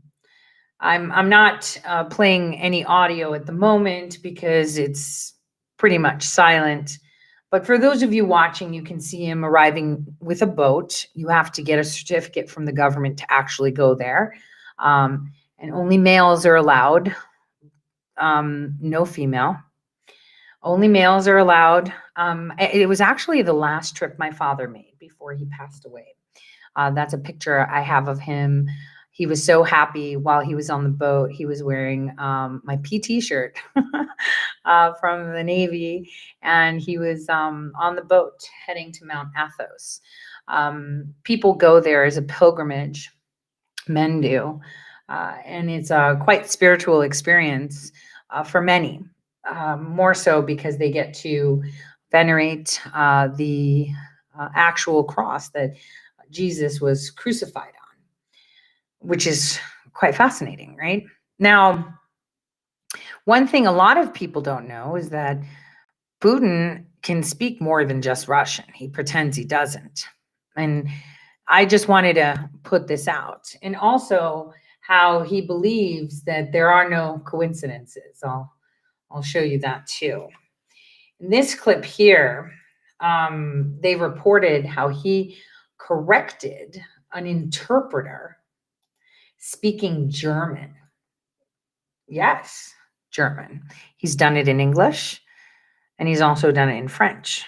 not playing any audio at the moment because it's pretty much silent. But for those of you watching, you can see him arriving with a boat. You have to get a certificate from the government to actually go there. And only males are allowed, no female. Only males are allowed. It was actually the last trip my father made before he passed away. That's a picture I have of him. He was so happy while he was on the boat. He was wearing my PT shirt from the Navy, and he was on the boat heading to Mount Athos. People go there as a pilgrimage, men do, and it's a quite spiritual experience for many. More so because they get to venerate the actual cross that Jesus was crucified on, which is quite fascinating, right? Now, one thing a lot of people don't know is that Putin can speak more than just Russian. He pretends he doesn't. And I just wanted to put this out. And also how he believes that there are no coincidences. I'll show you that too. In this clip here, they reported how he corrected an interpreter speaking German. Yes, German. He's done it in English, and he's also done it in French.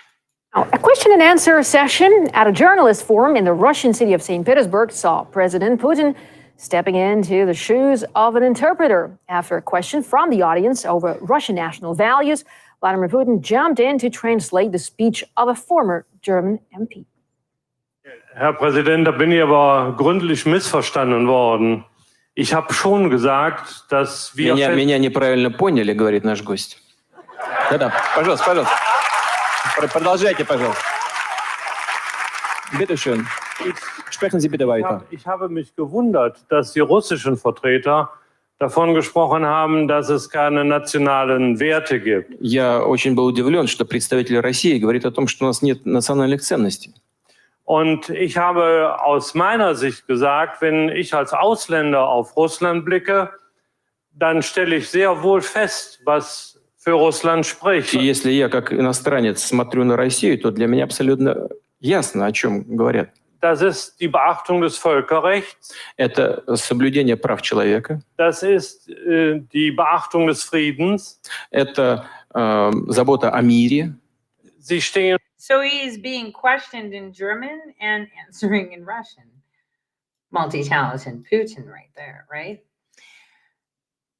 A question and answer session at a journalist forum in the Russian city of St. Petersburg saw President Putin stepping into the shoes of an interpreter. After a question from the audience over Russian national values, Vladimir Putin jumped in to translate the speech of a former German MP. Herr Präsident, da bin ich aber gründlich missverstanden worden. Ich habe schon gesagt, dass wir... Меня неправильно поняли, говорит наш гость. Да-да, пожалуйста. Продолжайте, пожалуйста. Bitte schön. Sprechen Sie bitte weiter. Ich habe mich gewundert, dass die russischen Vertreter davon gesprochen haben, dass es keine nationalen Werte gibt. Я очень был удивлен, что представитель России говорит о том, что у нас нет национальных ценностей. Und ich habe aus meiner Sicht gesagt, wenn ich als Ausländer auf Russland blicke, dann stelle ich sehr wohl fest, was für Russland spricht. И если я как иностранец смотрю на Россию, то для меня абсолютно ясно, о чем говорят. Das ist die Beachtung des Völkerrechts. Это соблюдение прав человека. Das ist die Beachtung des Friedens. Это забота о мире. Sie stehen. So he is being questioned in German and answering in Russian. Multi-talented Putin right there, right?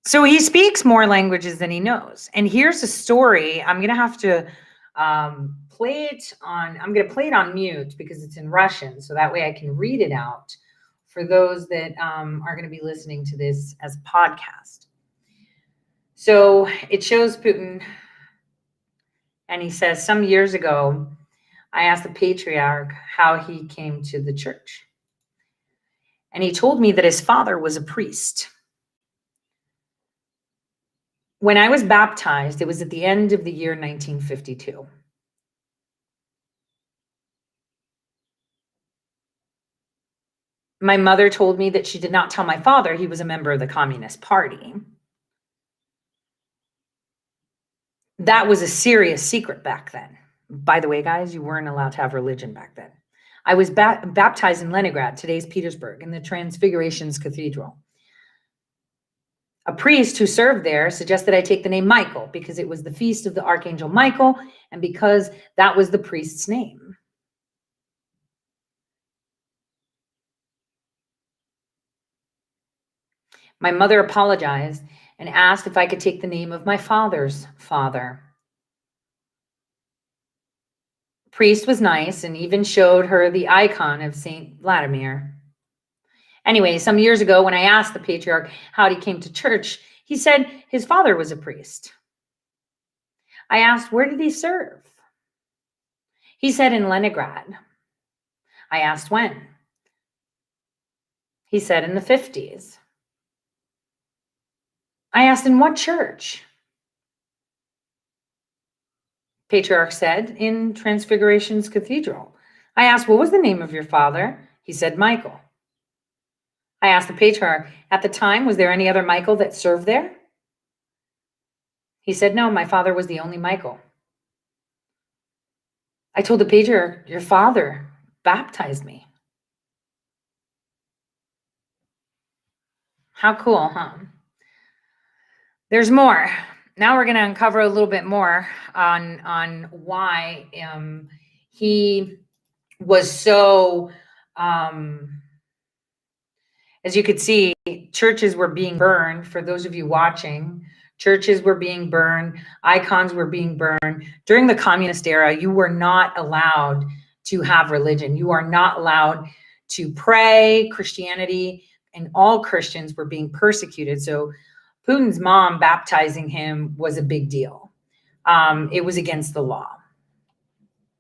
So he speaks more languages than he knows. And here's a story. I'm going to have to play it on mute because it's in Russian. So that way I can read it out for those that are going to be listening to this as a podcast. So it shows Putin. And he says, some years ago, I asked the patriarch how he came to the church. And he told me that his father was a priest. When I was baptized, it was at the end of the year 1952. My mother told me that she did not tell my father he was a member of the Communist Party. That was a serious secret back then. By the way, guys, you weren't allowed to have religion back then. I was baptized in Leningrad, today's Petersburg, in the Transfigurations Cathedral. A priest who served there suggested I take the name Michael because it was the feast of the Archangel Michael and because that was the priest's name. My mother apologized and asked if I could take the name of my father's father. Priest was nice and even showed her the icon of Saint Vladimir. Anyway, some years ago when I asked the patriarch how he came to church, he said his father was a priest. I asked, where did he serve? He said in Leningrad. I asked when. He said in the 50s. I asked in what church? Patriarch said, in Transfiguration's Cathedral. I asked, what was the name of your father? He said, Michael. I asked the patriarch, at the time, was there any other Michael that served there? He said, no, my father was the only Michael. I told the patriarch, your father baptized me. How cool, huh? There's more. Now we're going to uncover a little bit more on why he was so, as you could see, churches were being burned. For those of you watching, churches were being burned, icons were being burned. During the communist era, you were not allowed to have religion. You are not allowed to pray. Christianity and all Christians were being persecuted. So Putin's mom baptizing him was a big deal. It was against the law.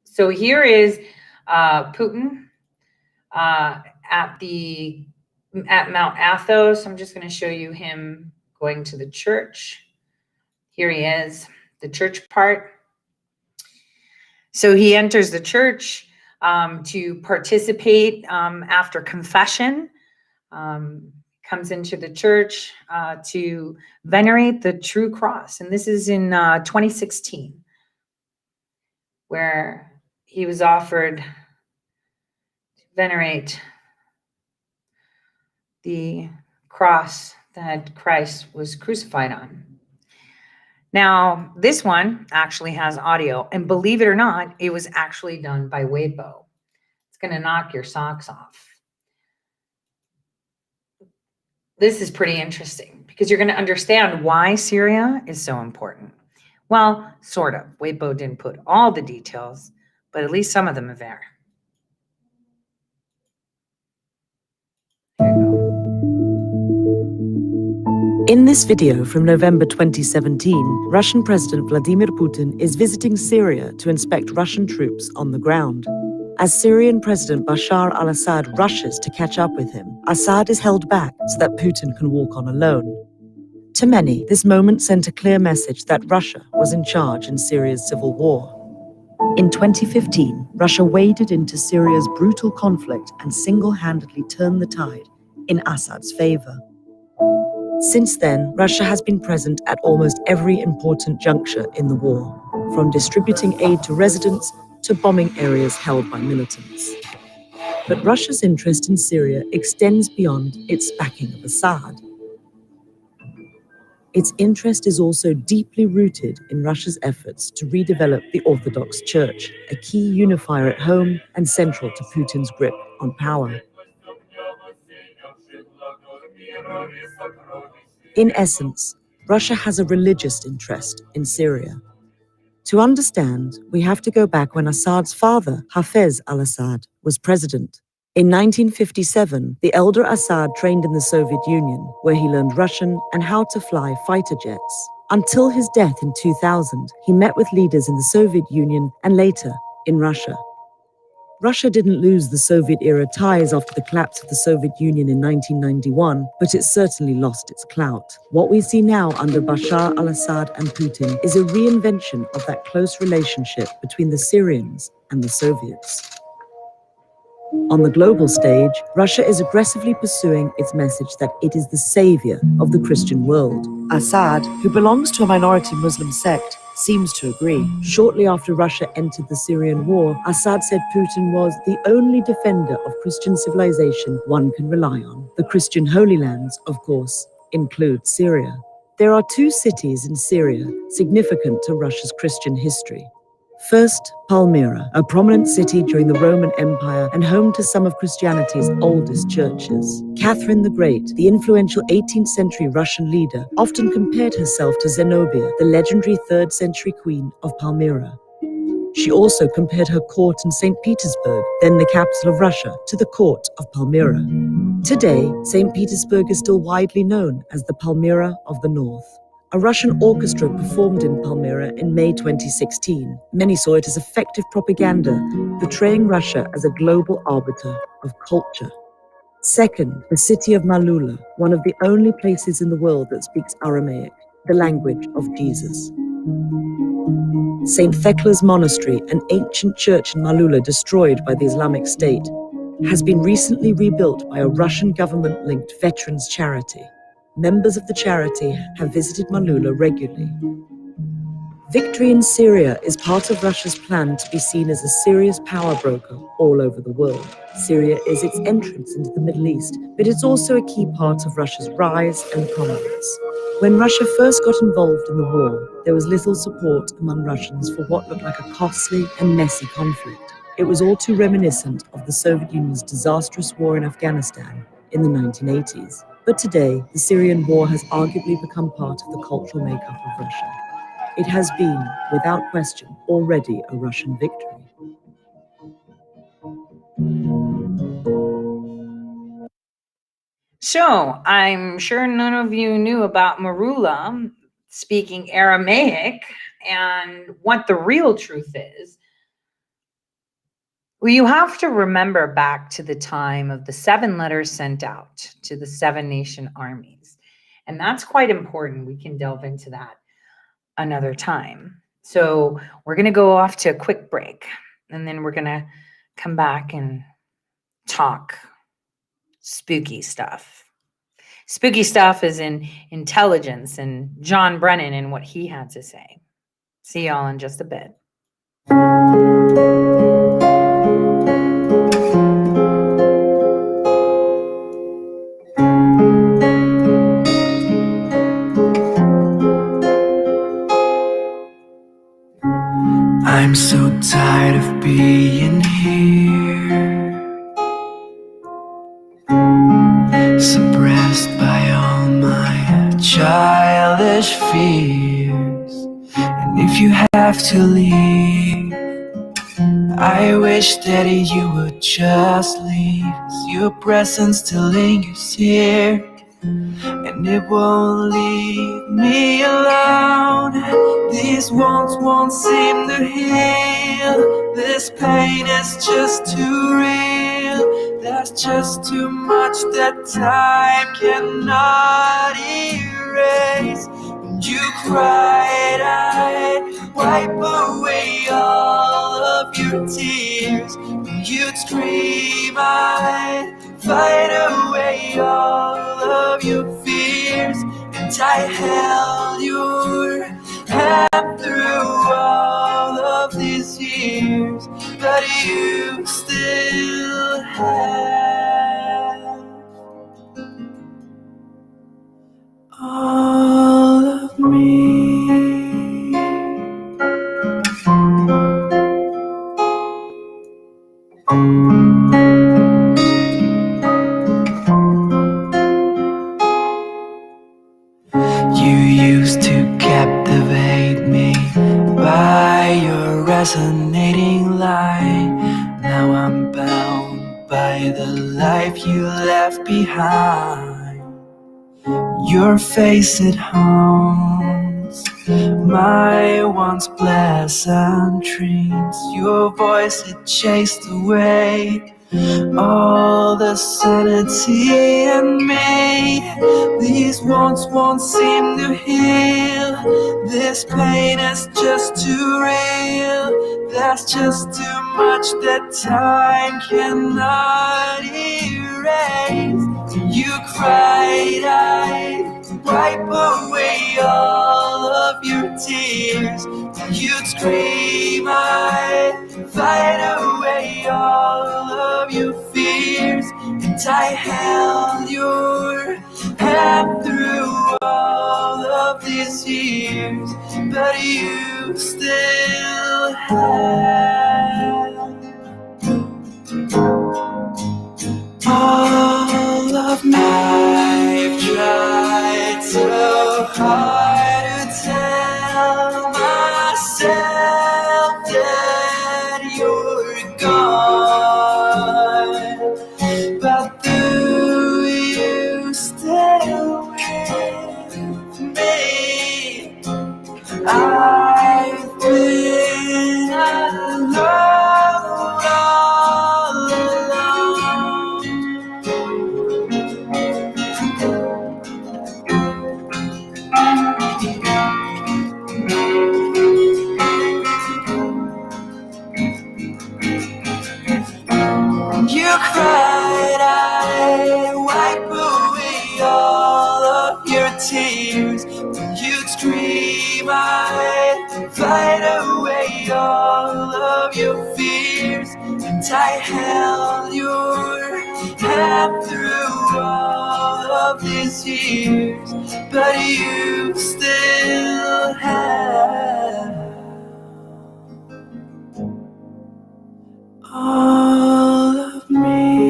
So here is Putin at Mount Athos. I'm just going to show you him going to the church. Here he is, the church part. So he enters the church to participate after confession. Comes into the church to venerate the true cross. And this is in 2016, where he was offered to venerate the cross that Christ was crucified on. Now, this one actually has audio, and believe it or not, it was actually done by Weibo. It's going to knock your socks off. This is pretty interesting because you're going to understand why Syria is so important. Well, sort of. Weibo didn't put all the details, but at least some of them are there. In this video from November 2017, Russian President Vladimir Putin is visiting Syria to inspect Russian troops on the ground. As Syrian President Bashar al-Assad rushes to catch up with him, Assad is held back so that Putin can walk on alone. To many, this moment sent a clear message that Russia was in charge in Syria's civil war. In 2015, Russia waded into Syria's brutal conflict and single-handedly turned the tide in Assad's favor. Since then, Russia has been present at almost every important juncture in the war, from distributing aid to residents to bombing areas held by militants. But Russia's interest in Syria extends beyond its backing of Assad. Its interest is also deeply rooted in Russia's efforts to redevelop the Orthodox Church, a key unifier at home and central to Putin's grip on power. In essence, Russia has a religious interest in Syria. To understand, we have to go back when Assad's father, Hafez al-Assad, was president. In 1957, the elder Assad trained in the Soviet Union, where he learned Russian and how to fly fighter jets. Until his death in 2000, he met with leaders in the Soviet Union and later in Russia. Russia didn't lose the Soviet-era ties after the collapse of the Soviet Union in 1991, but it certainly lost its clout. What we see now under Bashar al-Assad and Putin is a reinvention of that close relationship between the Syrians and the Soviets. On the global stage, Russia is aggressively pursuing its message that it is the savior of the Christian world. Assad, who belongs to a minority Muslim sect, seems to agree. Shortly after Russia entered the Syrian war, Assad said Putin was the only defender of Christian civilization one can rely on. The Christian Holy Lands, of course, include Syria. There are two cities in Syria significant to Russia's Christian history. First, Palmyra, a prominent city during the Roman Empire and home to some of Christianity's oldest churches. Catherine the Great, the influential 18th century Russian leader, often compared herself to Zenobia, the legendary 3rd century queen of Palmyra. She also compared her court in St. Petersburg, then the capital of Russia, to the court of Palmyra. Today, St. Petersburg is still widely known as the Palmyra of the North. A Russian orchestra performed in Palmyra in May 2016. Many saw it as effective propaganda, portraying Russia as a global arbiter of culture. Second, the city of Malula, one of the only places in the world that speaks Aramaic, the language of Jesus. St. Thekla's Monastery, an ancient church in Malula destroyed by the Islamic State, has been recently rebuilt by a Russian government-linked veterans charity. Members of the charity have visited Malula regularly. Victory in Syria is part of Russia's plan to be seen as a serious power broker all over the world. Syria is its entrance into the Middle East, but it's also a key part of Russia's rise and prominence. When Russia first got involved in the war, there was little support among Russians for what looked like a costly and messy conflict. It was all too reminiscent of the Soviet Union's disastrous war in Afghanistan in the 1980s. But today, the Syrian war has arguably become part of the cultural makeup of Russia. It has been, without question, already a Russian victory. So, I'm sure none of you knew about Marula speaking Aramaic and what the real truth is. Well, you have to remember back to the time of the 7 letters sent out to the 7 nation armies. And that's quite important. We can delve into that another time. So we're going to go off to a quick break, and then we're going to come back and talk spooky stuff. Spooky stuff is in intelligence and John Brennan and what he had to say. See y'all in just a bit. I'm so tired of being here, suppressed by all my childish fears. And if you have to leave, I wish that you would just leave, 'cause your presence still lingers here, and it won't leave me alone. These wounds won't seem to heal. This pain is just too real. There's just too much that time cannot erase. When you cried, I'd wipe away all of your tears. When you'd scream, I'd fight away all of your fears. And I held your hand through all of these years, but you still have all of me. You used to captivate me by your resonating light. Now I'm bound by the life you left behind. Your face, it haunts my once pleasant dreams. Your voice, it chased away all the sanity in me. These wounds won't seem to heal. This pain is just too real. There's just too much that time cannot erase. You cried, I wipe away all of your tears. You'd scream, I fight away all of your fears. And I held your hand through these years, but you still have all of me. I've tried so hard to tell myself that you're gone, but do you stay with me? I've been alone all along. You cried, I wipe away all of your tears. You'd scream, I'd fight away all of your fears. And I held your hand through all of these years, but you still have all of me.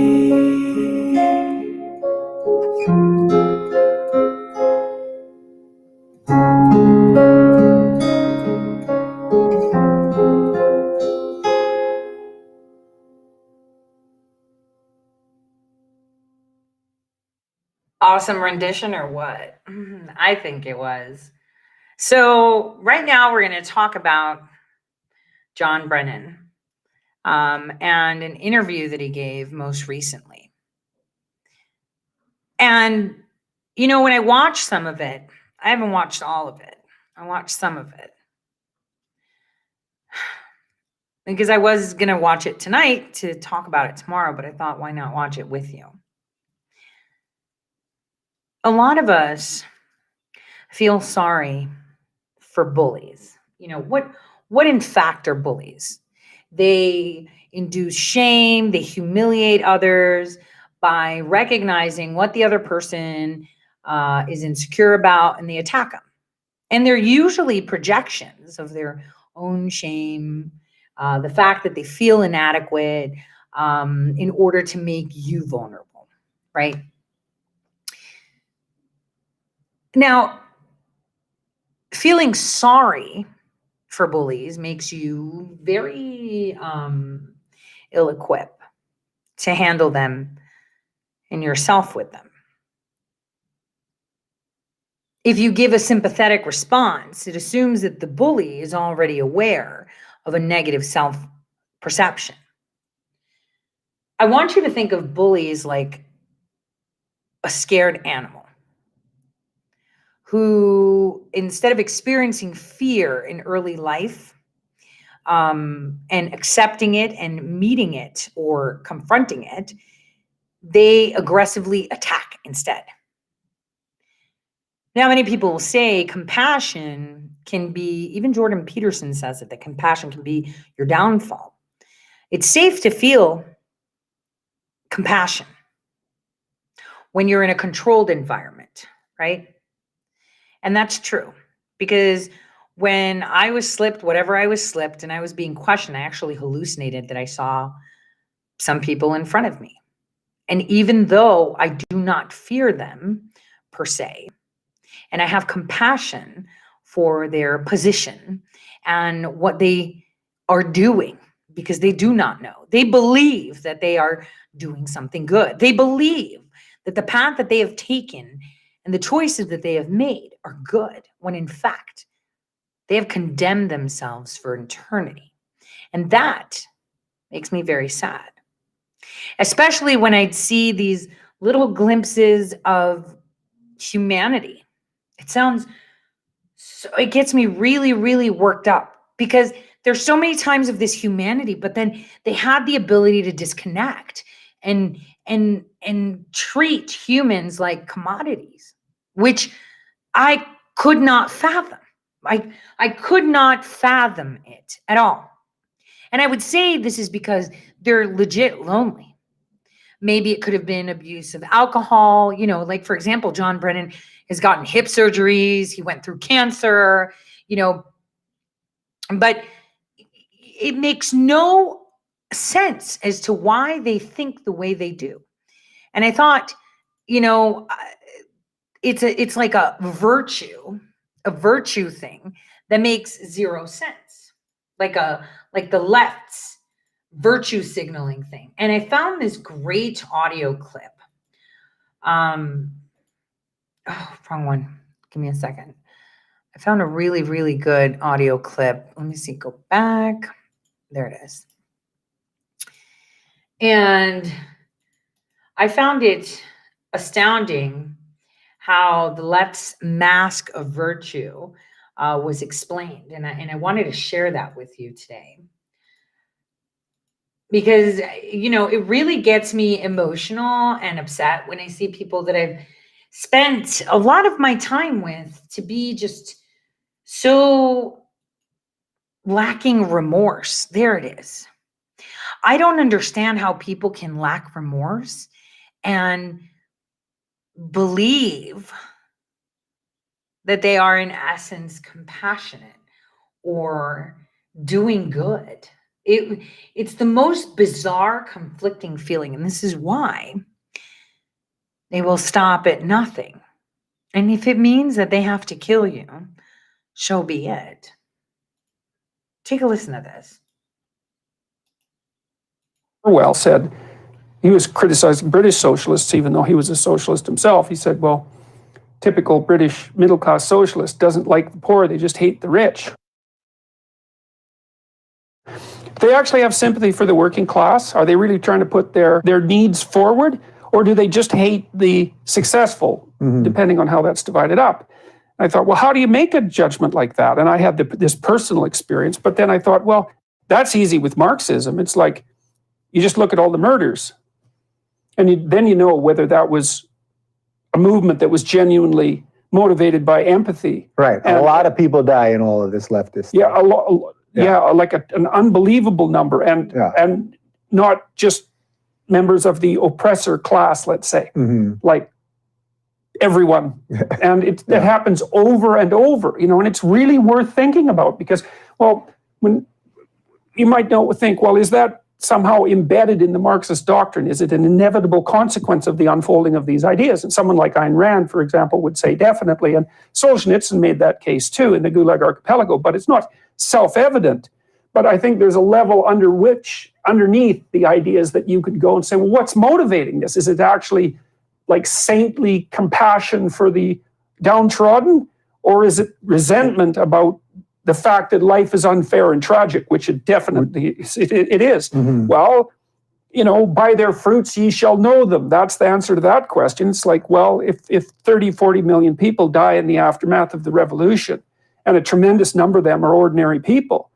Awesome rendition or what? I think it was. So right now we're going to talk about John Brennan and an interview that he gave most recently. And, you know, when I watched some of it, I haven't watched all of it. I watched some of it. Because I was going to watch it tonight to talk about it tomorrow, but I thought, why not watch it with you? A lot of us feel sorry for bullies. You know, what in fact are bullies? They induce shame, they humiliate others by recognizing what the other person is insecure about, and they attack them. And they're usually projections of their own shame, the fact that they feel inadequate in order to make you vulnerable, right? Now, feeling sorry for bullies makes you very ill-equipped to handle them and yourself with them. If you give a sympathetic response, it assumes that the bully is already aware of a negative self-perception. I want you to think of bullies like a scared animal who, instead of experiencing fear in early life and accepting it and meeting it or confronting it, they aggressively attack instead. Now, many people will say compassion can be, even Jordan Peterson says it, that compassion can be your downfall. It's safe to feel compassion when you're in a controlled environment, right? And that's true, because when I was slipped, whatever I was slipped, and I was being questioned, I actually hallucinated that I saw some people in front of me. And even though I do not fear them per se, and I have compassion for their position and what they are doing, because they do not know. They believe that they are doing something good. They believe that the path that they have taken and the choices that they have made are good, when in fact, they have condemned themselves for eternity. And that makes me very sad, especially when I'd see these little glimpses of humanity. It gets me really, really worked up, because there's so many times of this humanity, but then they had the ability to disconnect and treat humans like commodities, which I could not fathom. I could not fathom it at all. And I would say this is because they're legit lonely. Maybe it could have been abuse of alcohol. You know, like for example, John Brennan has gotten hip surgeries. He went through cancer, you know, but it makes no sense as to why they think the way they do. And I thought, you know, it's like a virtue thing that makes zero sense. Like the left's virtue signaling thing. And I found this great audio clip. Oh, wrong one. Give me a second. I found a really, really good audio clip. Let me see, go back. There it is. And I found it astounding how the left's mask of virtue was explained. And I wanted to share that with you today. Because, you know, it really gets me emotional and upset when I see people that I've spent a lot of my time with to be just so lacking remorse. There it is. I don't understand how people can lack remorse and believe that they are in essence compassionate or doing good. It's the most bizarre, conflicting feeling. And this is why they will stop at nothing. And if it means that they have to kill you, so be it. Take a listen to this. Orwell said, he was criticizing British socialists, even though he was a socialist himself. He said, well, typical British middle-class socialist doesn't like the poor, they just hate the rich. They actually have sympathy for the working class. Are they really trying to put their needs forward? Or do they just hate the successful, depending on how that's divided up? I thought, well, how do you make a judgment like that? And I had this personal experience, but then I thought, well, that's easy with Marxism. It's like, you just look at all the murders, and then you know whether that was a movement that was genuinely motivated by empathy. Right. And a lot of people die in all of this leftist stuff. Yeah, a lot. Yeah, like an unbelievable number, and not just members of the oppressor class, let's say, like everyone. And it happens over and over, you know, and it's really worth thinking about because, well, when you might think, well, is that somehow embedded in the Marxist doctrine? Is it an inevitable consequence of the unfolding of these ideas? And someone like Ayn Rand, for example, would say definitely. And Solzhenitsyn made that case too in the Gulag Archipelago, but it's not self-evident. But I think there's a level underneath the ideas that you could go and say, well, what's motivating this? Is it actually like saintly compassion for the downtrodden? Or is it resentment about the fact that life is unfair and tragic, which it definitely it is? Well, you know, by their fruits ye shall know them. That's the answer to that question. It's like, well, if 30, 40 million people die in the aftermath of the revolution, and a tremendous number of them are ordinary people,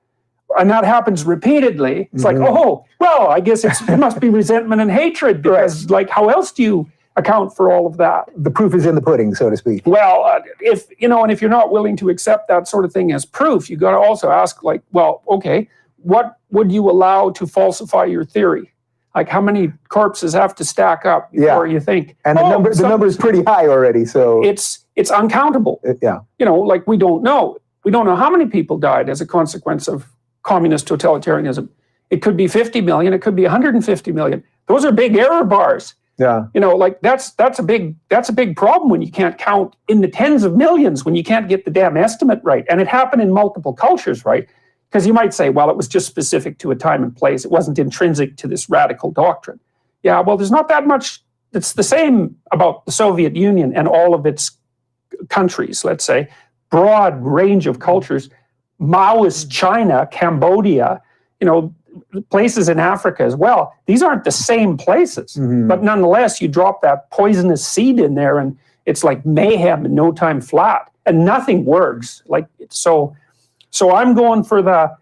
and that happens repeatedly, it's like, oh, well, I guess it must be resentment and hatred, because like, how else do you account for all of that? The proof is in the pudding, so to speak. Well, if you're not willing to accept that sort of thing as proof, you got to also ask, like, well, okay, what would you allow to falsify your theory? Like, how many corpses have to stack up before you think? And the number is pretty high already, so it's uncountable. You know, like we don't know how many people died as a consequence of communist totalitarianism. It could be 50 million, it could be 150 million. Those are big error bars. Yeah. You know, like that's a big problem when you can't count in the tens of millions, when you can't get the damn estimate right. And it happened in multiple cultures, right? Because you might say, well, it was just specific to a time and place. It wasn't intrinsic to this radical doctrine. Yeah, well, there's not that much that's the same about the Soviet Union and all of its countries, let's say, broad range of cultures, Maoist China, Cambodia, you know, places in Africa as well. These aren't the same places, but nonetheless, you drop that poisonous seed in there and it's like mayhem in no time flat, and nothing works. Like, so I'm going for the,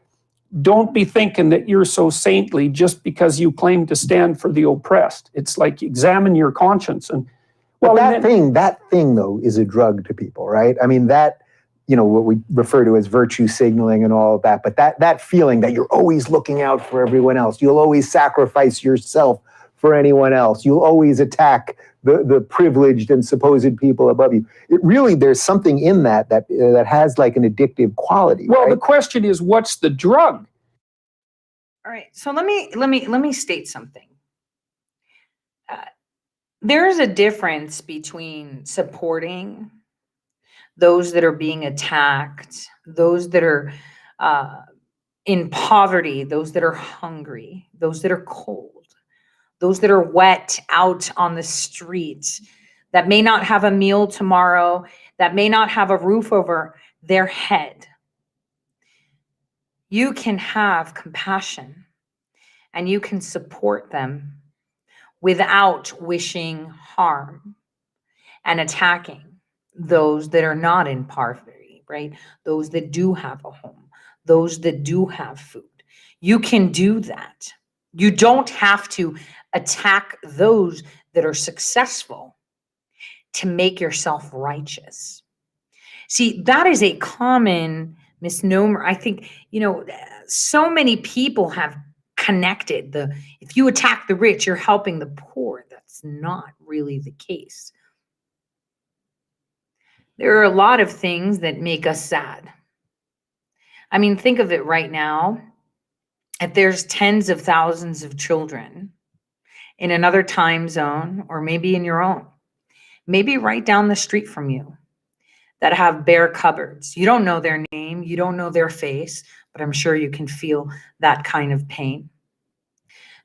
don't be thinking that you're so saintly just because you claim to stand for the oppressed. It's like, examine your conscience. And well, that thing though is a drug to people, right? I mean, that, you know, what we refer to as virtue signaling and all of that, but that feeling that you're always looking out for everyone else, you'll always sacrifice yourself for anyone else. You'll always attack the privileged and supposed people above you. It really, there's something in that has like an addictive quality. Well, right? the question is, what's the drug? All right. So let me state something. There's a difference between supporting those that are being attacked, those that are in poverty, those that are hungry, those that are cold, those that are wet out on the streets, that may not have a meal tomorrow, that may not have a roof over their head. You can have compassion and you can support them without wishing harm and attacking those that are not in poverty, right? Those that do have a home, those that do have food. You can do that. You don't have to attack those that are successful to make yourself righteous. See, that is a common misnomer. I think, so many people have connected if you attack the rich, you're helping the poor. That's not really the case. There are a lot of things that make us sad. I mean, think of it right now. If there's tens of thousands of children in another time zone, or maybe in your own, maybe right down the street from you, that have bare cupboards. You don't know their name, you don't know their face, but I'm sure you can feel that kind of pain.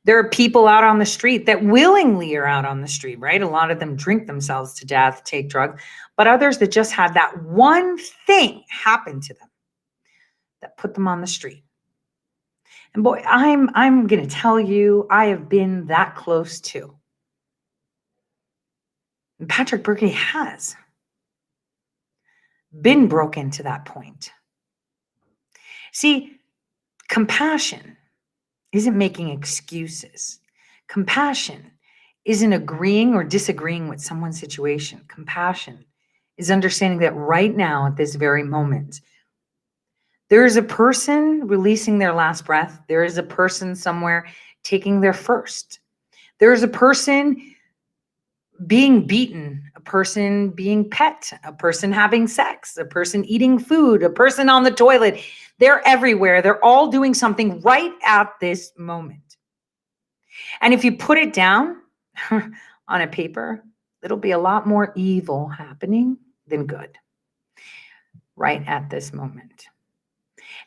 There are people out on the street that willingly are out on the street, right? A lot of them drink themselves to death, take drugs, but others that just had that one thing happen to them that put them on the street. And boy, I'm going to tell you, I have been that close too. And Patrick Berkey has been broken to that point. See, compassion isn't making excuses. Compassion isn't agreeing or disagreeing with someone's situation. Compassion is understanding that right now, at this very moment, there is a person releasing their last breath. There is a person somewhere taking their first. There is a person being beaten, a person being pet, a person having sex, a person eating food, a person on the toilet. They're everywhere. They're all doing something right at this moment. And if you put it down on a paper, it'll be a lot more evil happening than good right at this moment.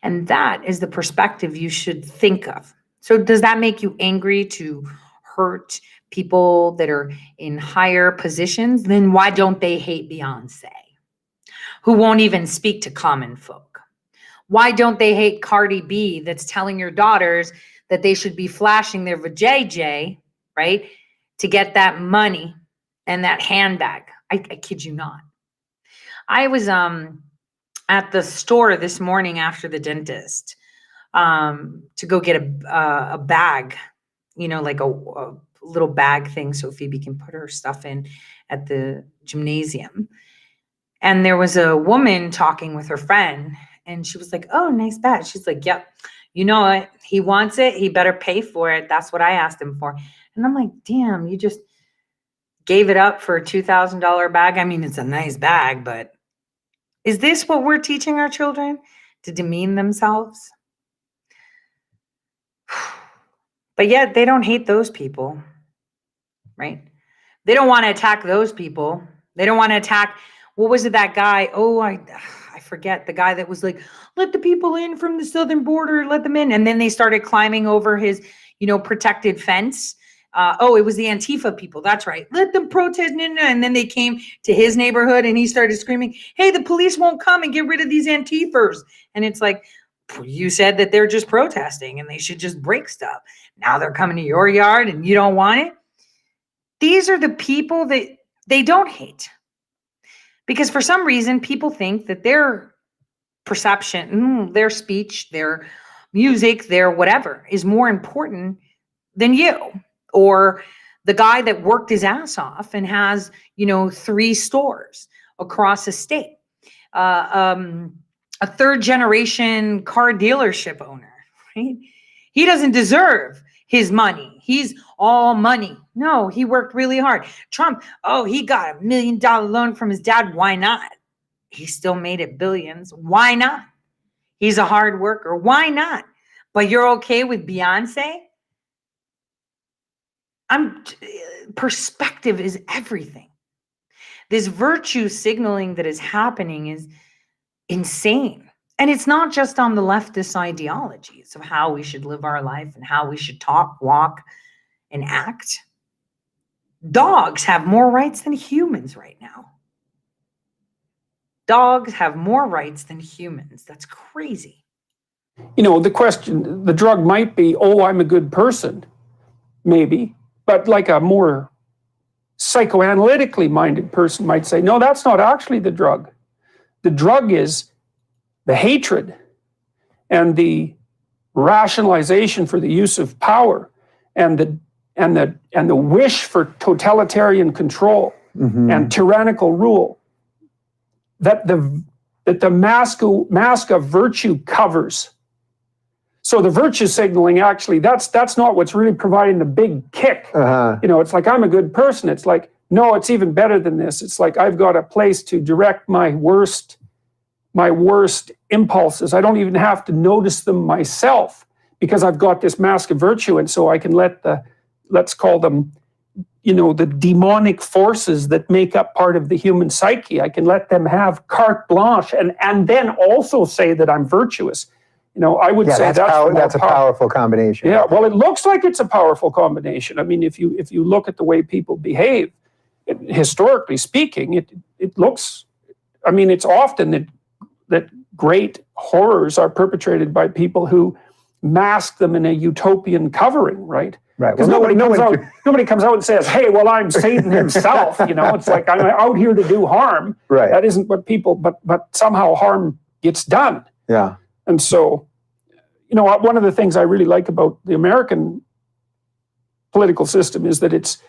And that is the perspective you should think of. So does that make you angry to hurt people that are in higher positions? Then why don't they hate Beyonce, who won't even speak to common folk? Why don't they hate Cardi B, that's telling your daughters that they should be flashing their vajayjay, right, to get that money and that handbag? I kid you not. I was at the store this morning after the dentist to go get a bag, like a little bag thing so Phoebe can put her stuff in at the gymnasium. And there was a woman talking with her friend, and she was like, "Oh, nice bag." She's like, "Yep, you know what? He wants it. He better pay for it. That's what I asked him for." And I'm like, damn, you just gave it up for a $2,000 bag? I mean, it's a nice bag, but is this what we're teaching our children? To demean themselves? But yet they don't hate those people, right? They don't want to attack those people. They don't want to attack, what was it, that guy? Oh, I forget, the guy that was like, let the people in from the southern border, let them in. And then they started climbing over his, protected fence. It was the Antifa people. That's right. Let them protest. And then they came to his neighborhood and he started screaming, "Hey, the police won't come and get rid of these Antifers." And it's like, you said that they're just protesting and they should just break stuff. Now they're coming to your yard and you don't want it. These are the people that they don't hate. Because for some reason, people think that their perception, their speech, their music, their whatever is more important than you, or the guy that worked his ass off and has, 3 stores across the state, a third generation car dealership owner, right? He doesn't deserve his money. He's all money. No, he worked really hard. Trump, oh, he got $1 million loan from his dad. Why not? He still made it billions. Why not? He's a hard worker. Why not? But you're okay with Beyonce? Perspective is everything. This virtue signaling that is happening is insane. And it's not just on the leftist ideologies of how we should live our life and how we should talk, walk, and act. Dogs have more rights than humans right now. Dogs have more rights than humans. That's crazy. The question, the drug might be, oh, I'm a good person, maybe, but like a more psychoanalytically minded person might say, no, that's not actually the drug. The drug is the hatred and the rationalization for the use of power and the wish for totalitarian control and tyrannical rule that the mask of virtue covers. So the virtue signaling, actually, that's not what's really providing the big kick. It's like, I'm a good person. It's like, no, it's even better than this. It's like, I've got a place to direct my worst impulses. I don't even have to notice them myself because I've got this mask of virtue. And so I can let let's call them, the demonic forces that make up part of the human psyche. I can let them have carte blanche and then also say that I'm virtuous. I would say that's a powerful combination. Yeah, well, it looks like it's a powerful combination. I mean, if you look at the way people behave, historically speaking, it looks. I mean, it's often that great horrors are perpetrated by people who mask them in a utopian covering, right? Right. Because nobody comes out and says, "Hey, well, I'm Satan himself." It's like, I'm out here to do harm. Right. That isn't what people. But somehow harm gets done. Yeah. And so, one of the things I really like about the American political system is that it's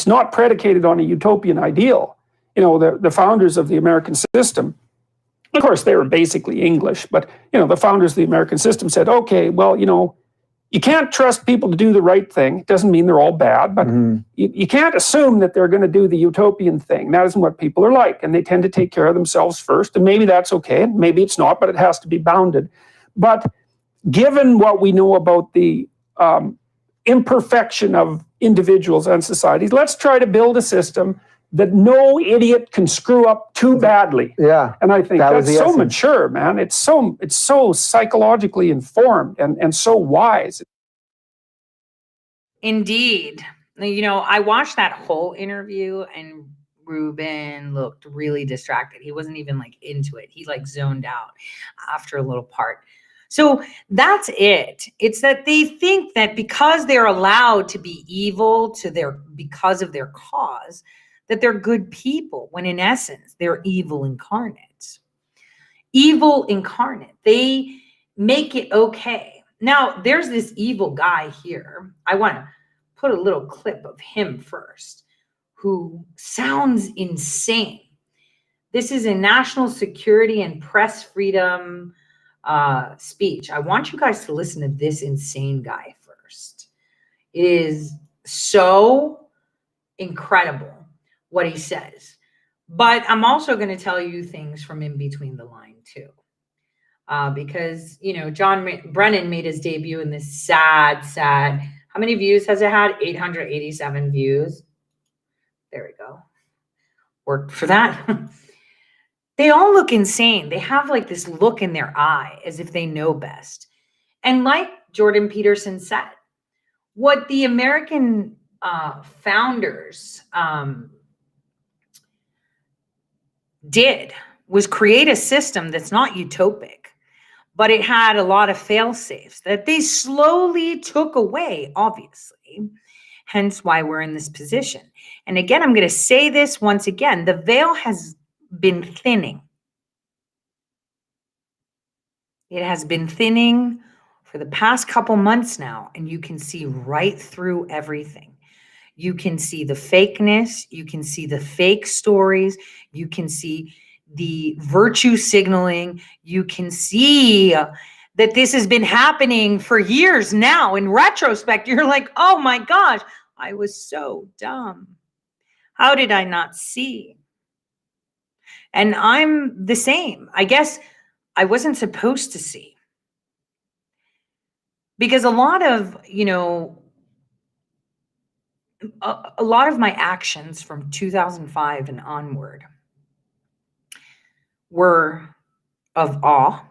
not predicated on a utopian ideal. The founders of the American system, of course, they were basically English, but, the founders of the American system said, okay, well, you can't trust people to do the right thing. It doesn't mean they're all bad, but you can't assume that they're going to do the utopian thing. That isn't what people are like, and they tend to take care of themselves first, and maybe that's okay, maybe it's not, but it has to be bounded. But given what we know about the imperfection of individuals and societies, let's try to build a system that no idiot can screw up too badly. Yeah. And I think that's so mature, man. It's so psychologically informed and so wise. Indeed. I watched that whole interview and Rubin looked really distracted. He wasn't even into it. He zoned out after a little part. So that's it. It's that they think that because they're allowed to be evil because of their cause, that they're good people, when in essence, they're evil incarnate. Evil incarnate. They make it okay. Now, there's this evil guy here. I want to put a little clip of him first, who sounds insane. This is a national security and press freedom speech. I want you guys to listen to this insane guy first. It is so incredible what he says. But I'm also going to tell you things from in between the line too. Because, John Brennan made his debut in this sad, how many views has it had? 887 views. There we go. Worked for that. They all look insane. They have this look in their eye as if they know best. And like Jordan Peterson said, what the American founders did was create a system that's not utopic, but it had a lot of fail-safes that they slowly took away, obviously. Hence why we're in this position. And again, I'm going to say this once again, the veil has been thinning. It has been thinning for the past couple months now, and you can see right through everything. You can see the fakeness, you can see the fake stories, you can see the virtue signaling, you can see that this has been happening for years now. In retrospect, you're like, oh my gosh, I was so dumb. How did I not see? And I'm the same. I guess I wasn't supposed to see. Because a lot of, a lot of my actions from 2005 and onward were of awe,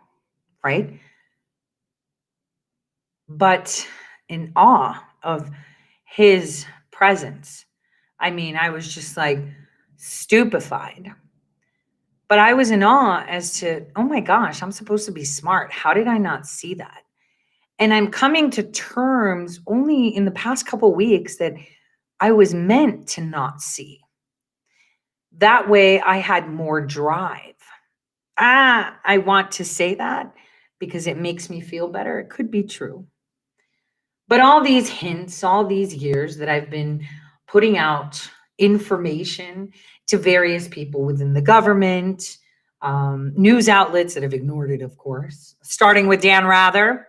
right? But in awe of his presence. I mean, I was just like stupefied. But I was in awe as to, oh my gosh, I'm supposed to be smart. How did I not see that? And I'm coming to terms only in the past couple of weeks that I was meant to not see. That way I had more drive. I want to say that because it makes me feel better. It could be true. But all these hints, all these years that I've been putting out information to various people within the government, news outlets that have ignored it, of course, starting with Dan Rather,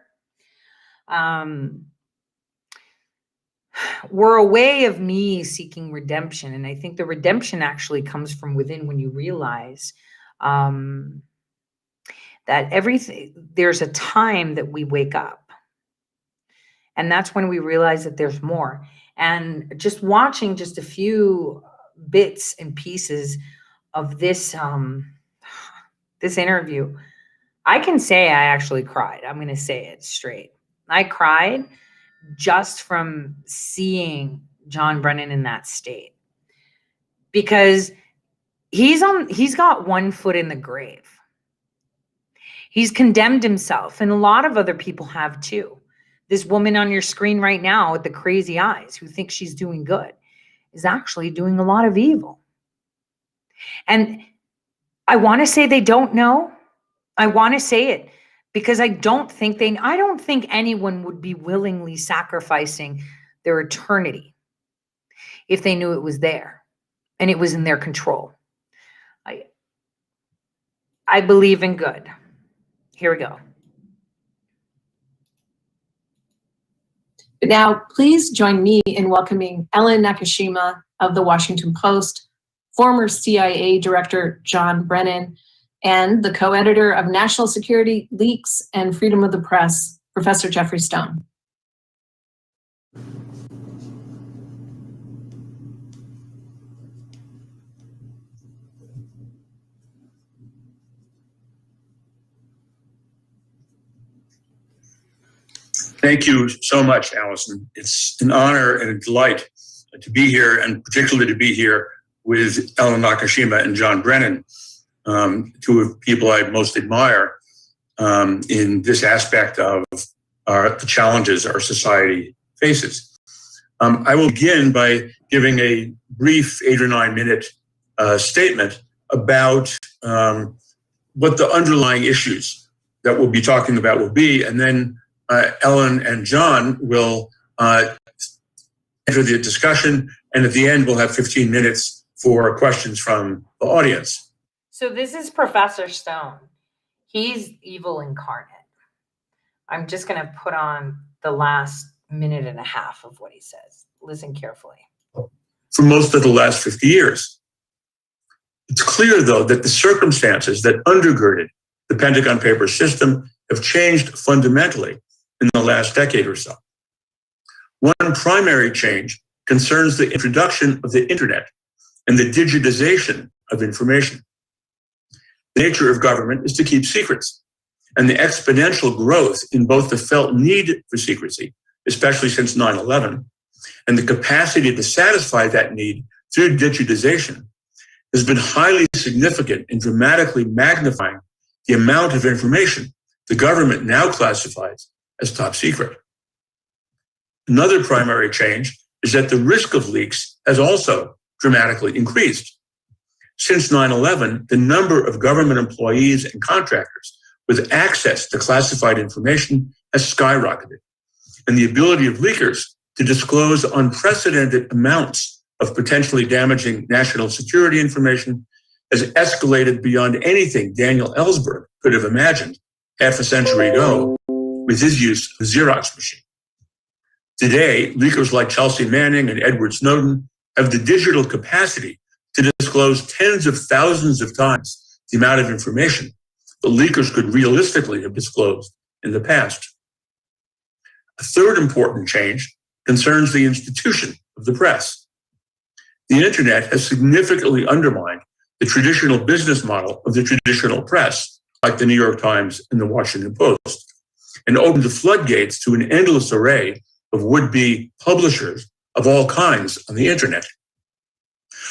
were a way of me seeking redemption. And I think the redemption actually comes from within when you realize that there's a time that we wake up. And that's when we realize that there's more. And just watching just a few bits and pieces of this, this interview, I can say I actually cried. I'm going to say it straight. I cried just from seeing John Brennan in that state, because he's got one foot in the grave. He's condemned himself, and a lot of other people have too. This woman on your screen right now with the crazy eyes who thinks she's doing good is actually doing a lot of evil. And I want to say they don't know. I want to say it because I don't think anyone would be willingly sacrificing their eternity if they knew it was there and it was in their control. I believe in good. Here we go. Now, please join me in welcoming Ellen Nakashima of the Washington Post, former CIA Director John Brennan, and the co-editor of National Security Leaks and Freedom of the Press, Professor Jeffrey Stone. Thank you so much, Allison. It's an honor and a delight to be here, and particularly to be here with Ellen Nakashima and John Brennan, two of people I most admire in this aspect of the challenges our society faces. I will begin by giving a brief 8 or 9 minute statement about what the underlying issues that we'll be talking about will be, and then Ellen and John will enter the discussion, and at the end we'll have 15 minutes for questions from the audience. So this is Professor Stone. He's evil incarnate. I'm just going to put on the last minute and a half of what he says. Listen carefully. For most of the last 50 years. It's clear, though, that the circumstances that undergirded the Pentagon Papers system have changed fundamentally in the last decade or so. One primary change concerns the introduction of the internet and the digitization of information. The nature of government is to keep secrets, and the exponential growth in both the felt need for secrecy, especially since 9/11, and the capacity to satisfy that need through digitization has been highly significant in dramatically magnifying the amount of information the government now classifies as top secret. Another primary change is that the risk of leaks has also dramatically increased. Since 9/11, the number of government employees and contractors with access to classified information has skyrocketed, and the ability of leakers to disclose unprecedented amounts of potentially damaging national security information has escalated beyond anything Daniel Ellsberg could have imagined half a century ago with his use of the Xerox machine. Today, leakers like Chelsea Manning and Edward Snowden have the digital capacity to disclose tens of thousands of times the amount of information the leakers could realistically have disclosed in the past. A third important change concerns the institution of the press. The internet has significantly undermined the traditional business model of the traditional press, like the New York Times and the Washington Post, and opened the floodgates to an endless array of would-be publishers of all kinds on the internet.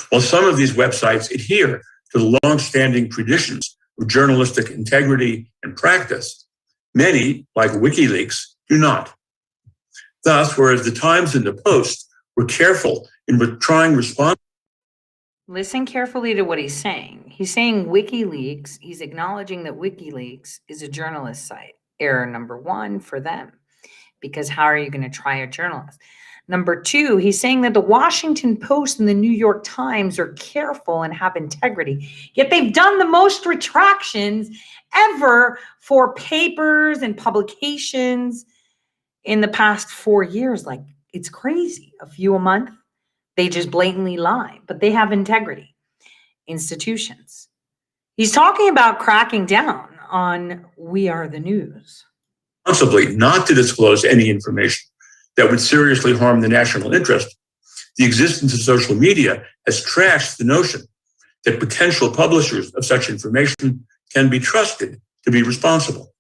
While some of these websites adhere to the long-standing traditions of journalistic integrity and practice, many, like WikiLeaks, do not. Thus, whereas the Times and the Post were careful in trying response. Listen carefully to what he's saying. He's saying WikiLeaks. He's acknowledging that WikiLeaks is a journalist site. Error number one for them, because how are you going to try a journalist? Number two, he's saying that the Washington Post and the New York Times are careful and have integrity, yet they've done the most retractions ever for papers and publications in the past 4 years. Like, it's crazy. A few a month. They just blatantly lie, but they have integrity. Institutions. He's talking about cracking down on We Are the News. Responsibly not to disclose any information that would seriously harm the national interest, the existence of social media has trashed the notion that potential publishers of such information can be trusted to be responsible.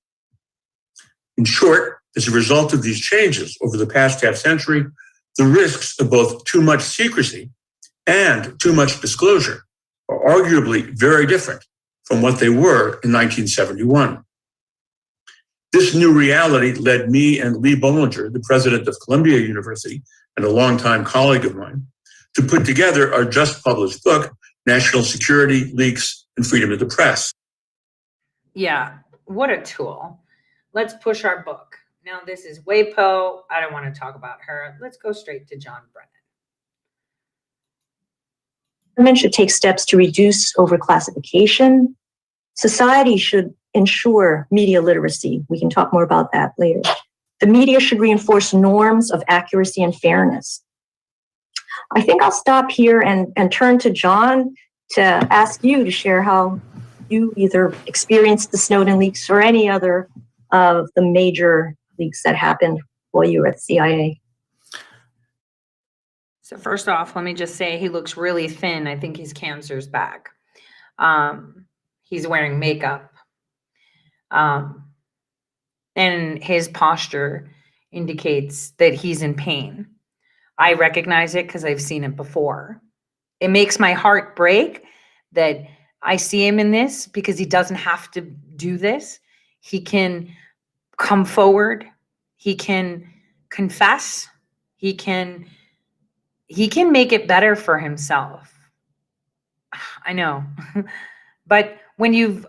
In short, as a result of these changes over the past half century, the risks of both too much secrecy and too much disclosure are arguably very different from what they were in 1971. This new reality led me and Lee Bollinger, the president of Columbia University and a longtime colleague of mine, to put together our just published book, National Security, Leaks, and Freedom of the Press. Yeah, what a tool. Let's push our book. Now, this is WAPO. I don't want to talk about her. Let's go straight to John Brennan. Government should take steps to reduce overclassification. Society should ensure media literacy. We can talk more about that later. The media should reinforce norms of accuracy and fairness. I think I'll stop here and turn to John to ask you to share how you either experienced the Snowden leaks or any other of the major leaks that happened while you were at the CIA. So first off, let me just say he looks really thin. I think his cancer's back. He's wearing makeup. And his posture indicates that he's in pain. I recognize it because I've seen it before. It makes my heart break that I see him in this because he doesn't have to do this. He can come forward. He can confess. He can make it better for himself. I know. But when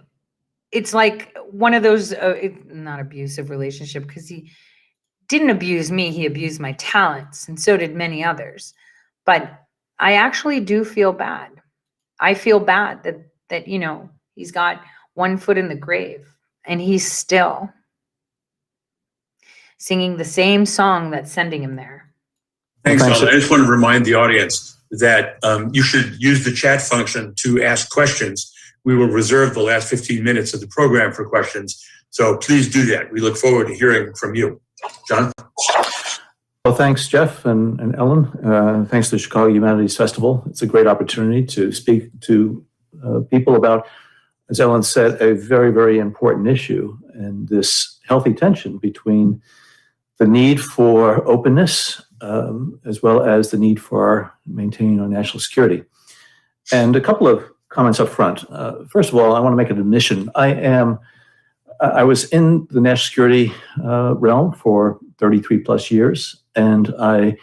it's like one of those, not abusive relationship, because he didn't abuse me, he abused my talents, and so did many others. But I actually do feel bad. I feel bad that he's got one foot in the grave, and he's still singing the same song that's sending him there. Thanks, Ellen. I just want to remind the audience that you should use the chat function to ask questions. We will reserve the last 15 minutes of the program for questions. So please do that. We look forward to hearing from you. John? Well, thanks, Jeff and Ellen. Thanks to the Chicago Humanities Festival. It's a great opportunity to speak to people about, as Ellen said, a very, very important issue, and this healthy tension between the need for openness as well as the need for maintaining our national security. And a couple of comments up front. First of all, I want to make an admission. I was in the national security realm for 33 plus years, and I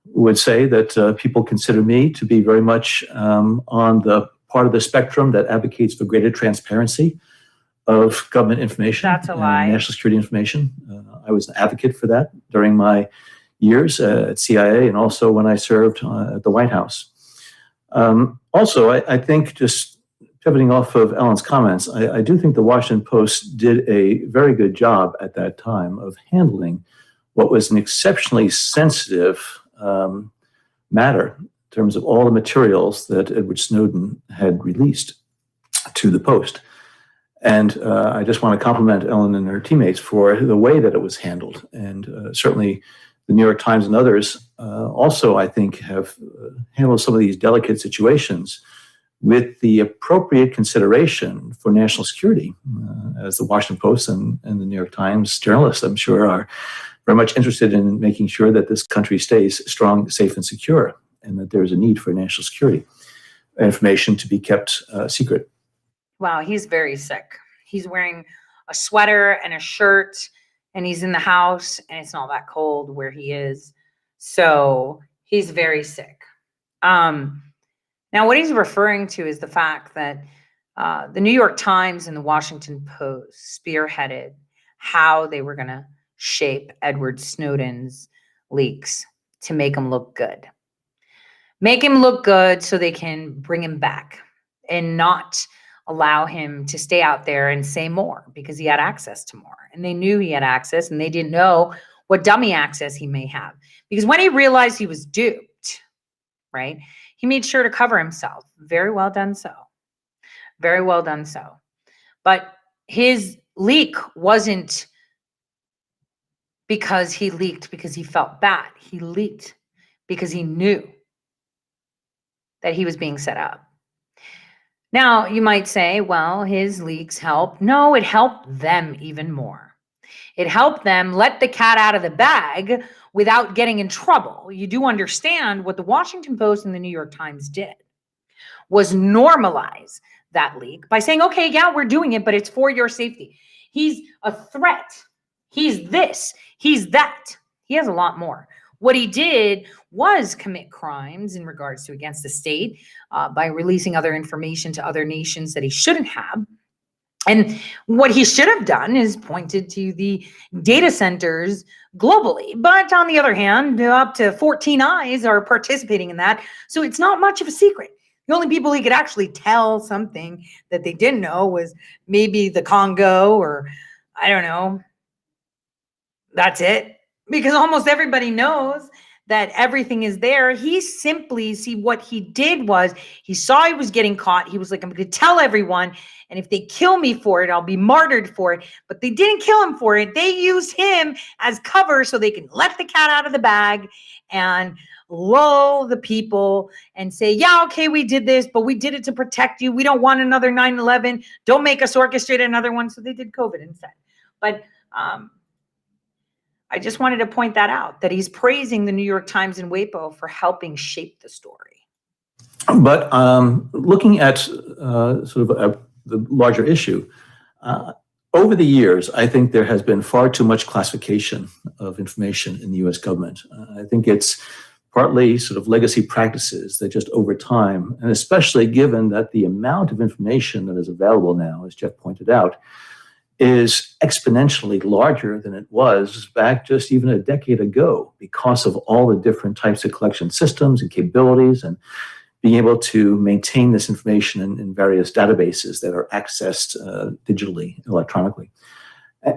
would say that people consider me to be very much on the part of the spectrum that advocates for greater transparency of government information. That's a lie. National security information. I was an advocate for that during my years at CIA and also when I served at the White House. Also, I think just pivoting off of Ellen's comments, I do think the Washington Post did a very good job at that time of handling what was an exceptionally sensitive matter in terms of all the materials that Edward Snowden had released to the Post. And I just want to compliment Ellen and her teammates for the way that it was handled. And certainly the New York Times and others also, I think, have handled some of these delicate situations with the appropriate consideration for national security. As the Washington Post and the New York Times journalists, I'm sure, are very much interested in making sure that this country stays strong, safe, and secure, and that there's a need for national security information to be kept secret. Wow, he's very sick. He's wearing a sweater and a shirt, and he's in the house, and it's not that cold where he is. So he's very sick. Now, what he's referring to is the fact that the New York Times and the Washington Post spearheaded how they were going to shape Edward Snowden's leaks to make him look good. Make him look good so they can bring him back and not allow him to stay out there and say more, because he had access to more. And they knew he had access, and they didn't know what dummy access he may have. Because when he realized he was duped, right, he made sure to cover himself. Very well done so. Very well done so. But his leak wasn't because he leaked because he felt bad. He leaked because he knew that he was being set up. Now, you might say, well, his leaks helped. No, it helped them even more. It helped them let the cat out of the bag without getting in trouble. You do understand what the Washington Post and the New York Times did was normalize that leak by saying, okay, yeah, we're doing it, but it's for your safety. He's a threat. He's this. He's that. He has a lot more. What he did was commit crimes in regards to against the state by releasing other information to other nations that he shouldn't have. And what he should have done is pointed to the data centers globally. But on the other hand, up to 14 eyes are participating in that. So it's not much of a secret. The only people he could actually tell something that they didn't know was maybe the Congo, or I don't know. That's it. Because almost everybody knows that everything is there. He simply, what he did was he saw he was getting caught. He was like, I'm going to tell everyone. And if they kill me for it, I'll be martyred for it. But they didn't kill him for it. They used him as cover so they can let the cat out of the bag and lull the people and say, yeah, okay, we did this, but we did it to protect you. We don't want another 9/11. Don't make us orchestrate another one. So they did COVID instead. But I just wanted to point that out, that he's praising the New York Times and WAPO for helping shape the story. But looking at sort of the larger issue, over the years, I think there has been far too much classification of information in the U.S. government. I think it's partly sort of legacy practices that just over time, and especially given that the amount of information that is available now, as Jeff pointed out, is exponentially larger than it was back just even a decade ago because of all the different types of collection systems and capabilities and being able to maintain this information in various databases that are accessed digitally, electronically.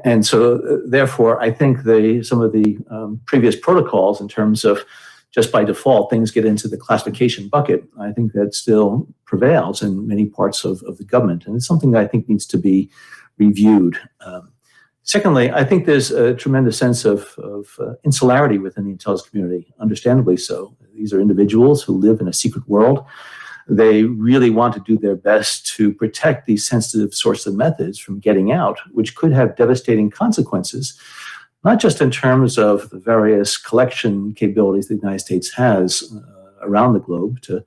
And so therefore, I think some of the previous protocols in terms of just by default, things get into the classification bucket. I think that still prevails in many parts of the government. And it's something that I think needs to be reviewed. Secondly, I think there's a tremendous sense of insularity within the intelligence community, understandably so. These are individuals who live in a secret world. They really want to do their best to protect these sensitive sources of methods from getting out, which could have devastating consequences, not just in terms of the various collection capabilities the United States has around the globe to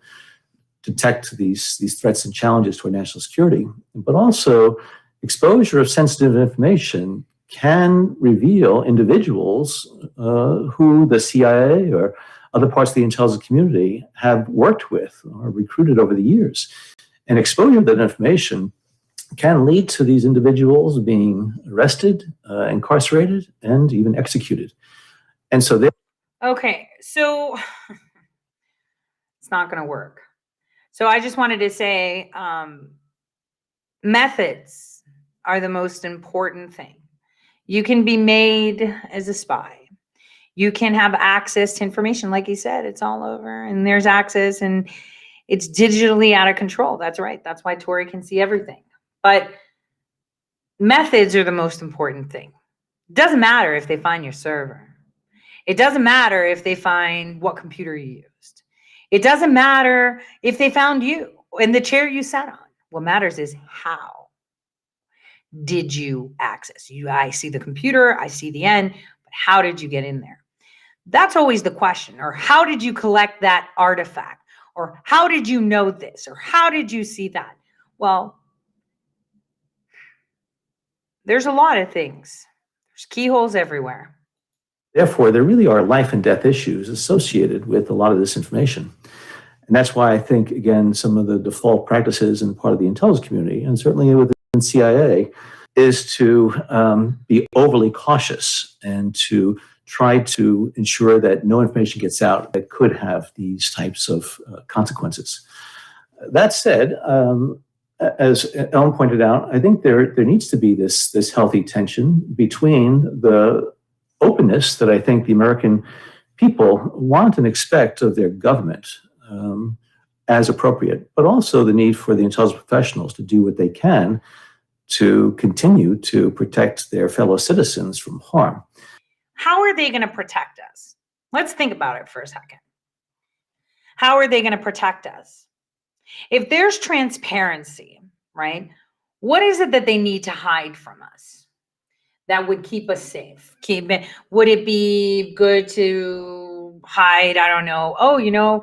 detect these threats and challenges to our national security, but also exposure of sensitive information can reveal individuals who the CIA or other parts of the intelligence community have worked with or recruited over the years. And exposure to that information can lead to these individuals being arrested, incarcerated, and even executed. And so Okay, so it's not going to work. So I just wanted to say, Methods are the most important thing. You can be made as a spy. You can have access to information. Like he said, it's all over and there's access and it's digitally out of control. That's right. That's why Tori can see everything. But methods are the most important thing. It doesn't matter if they find your server. It doesn't matter if they find what computer you used. It doesn't matter if they found you in the chair you sat on. What matters is how did you access? I see the computer, I see the end, but how did you get in there? That's always the question. Or how did you collect that artifact? Or how did you know this? Or how did you see that? Well, there's a lot of things. There's keyholes everywhere. Therefore, there really are life and death issues associated with a lot of this information. And that's why I think, again, some of the default practices in part of the intelligence community, and certainly within CIA, is to be overly cautious and to try to ensure that no information gets out that could have these types of consequences. That said, as Ellen pointed out, I think there needs to be this healthy tension between the openness that I think the American people want and expect of their government as appropriate, but also the need for the intelligence professionals to do what they can to continue to protect their fellow citizens from harm. How are they going to protect us? Let's think about it for a second. How are they going to protect us? If there's transparency, right? What is it that they need to hide from us that would keep us safe? Would it be good to hide, I don't know,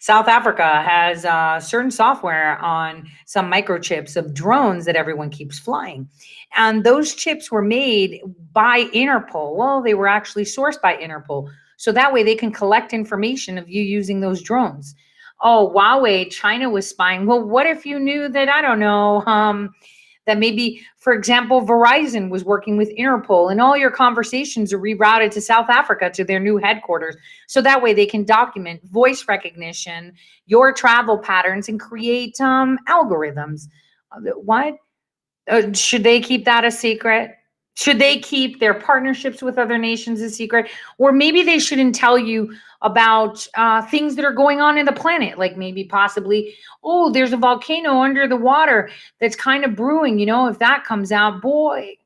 South Africa has certain software on some microchips of drones that everyone keeps flying. And those chips were made by Interpol. Well, they were actually sourced by Interpol. So that way they can collect information of you using those drones. Oh, Huawei, China was spying. Well, what if you knew that, I don't know, that maybe, for example, Verizon was working with Interpol and all your conversations are rerouted to South Africa to their new headquarters. So that way they can document voice recognition, your travel patterns, and create algorithms. What? Should they keep that a secret? Should they keep their partnerships with other nations a secret? Or maybe they shouldn't tell you about things that are going on in the planet, like maybe possibly, oh, there's a volcano under the water that's kind of brewing. You know, if that comes out, boy,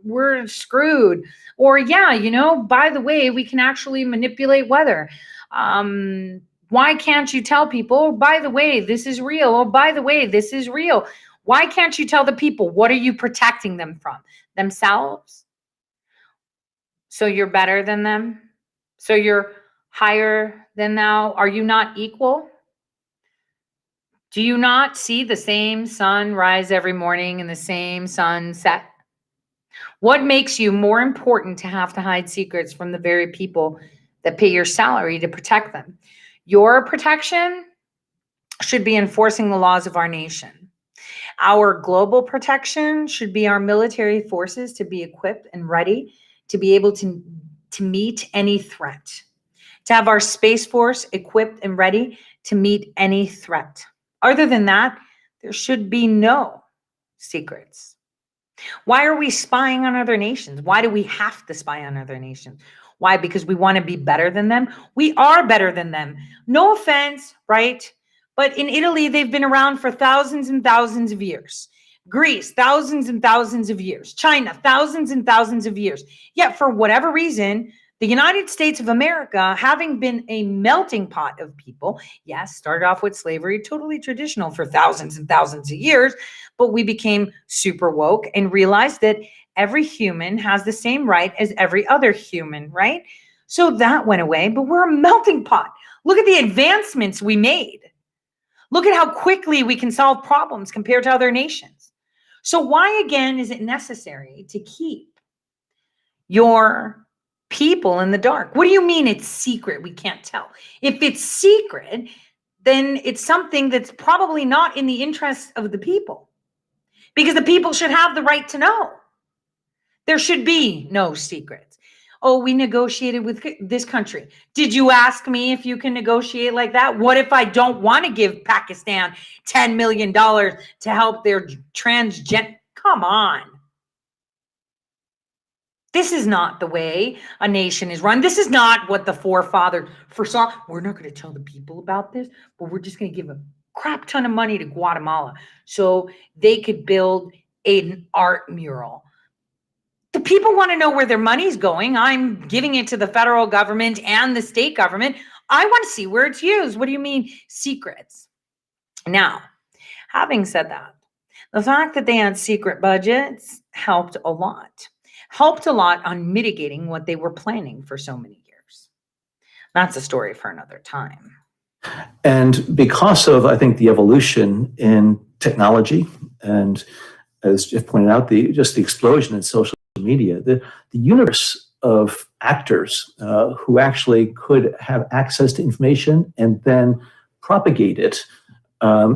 we're screwed. Or yeah, you know, by the way, we can actually manipulate weather. Why can't you tell people, oh, by the way, this is real. Oh, by the way, this is real. Why can't you tell the people? What are you protecting them from? Themselves? So you're better than them? So you're higher than thou? Are you not equal? Do you not see the same sun rise every morning and the same sun set? What makes you more important to have to hide secrets from the very people that pay your salary to protect them? Your protection should be enforcing the laws of our nation. Our global protection should be our military forces to be equipped and ready to be able to meet any threat, to have our Space Force equipped and ready to meet any threat. Other than that, there should be no secrets. Why are we spying on other nations? Why do we have to spy on other nations? Why? Because we want to be better than them? We are better than them. No offense, right? But in Italy, they've been around for thousands and thousands of years. Greece, thousands and thousands of years. China, thousands and thousands of years. Yet for whatever reason, the United States of America, having been a melting pot of people, yes, started off with slavery, totally traditional for thousands and thousands of years, but we became super woke and realized that every human has the same right as every other human, right? So that went away, but we're a melting pot. Look at the advancements we made. Look at how quickly we can solve problems compared to other nations. So why, again, is it necessary to keep your people in the dark? What do you mean it's secret? We can't tell. If it's secret, then it's something that's probably not in the interest of the people, because the people should have the right to know. There should be no secrets. Oh, we negotiated with this country. Did you ask me if you can negotiate like that? What if I don't want to give Pakistan $10 million to help their transgender? Come on. This is not the way a nation is run. This is not what the forefathers foresaw. We're not going to tell the people about this, but we're just going to give a crap ton of money to Guatemala so they could build an art mural. The people want to know where their money's going. I'm giving it to the federal government and the state government. I want to see where it's used. What do you mean secrets? Now, having said that, the fact that they had secret budgets helped a lot on mitigating what they were planning for so many years. That's a story for another time. And because of, I think, the evolution in technology, and as Jeff pointed out, the explosion in social media, the universe of actors who actually could have access to information and then propagate it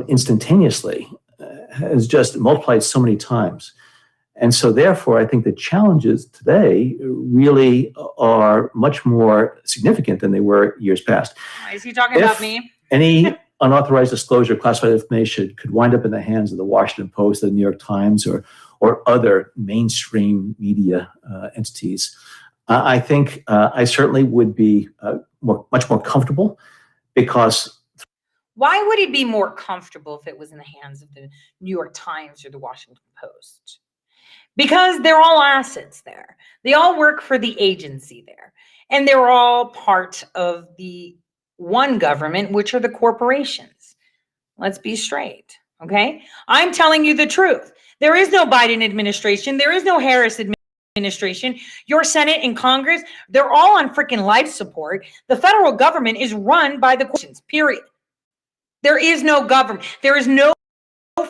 instantaneously has just multiplied so many times. And so therefore, I think the challenges today really are much more significant than they were years past. Is he talking about me? Any unauthorized disclosure of classified information could wind up in the hands of the Washington Post, the New York Times, or other mainstream media entities. I think I certainly would be much more comfortable because. Why would he be more comfortable if it was in the hands of the New York Times or the Washington Post? Because they're all assets there. They all work for the agency there. And they're all part of the one government, which are the corporations. Let's be straight, okay? I'm telling you the truth. There is no Biden administration. There is no Harris administration. Your Senate and Congress, they're all on freaking life support. The federal government is run by the corporations, period. There is no government. There is no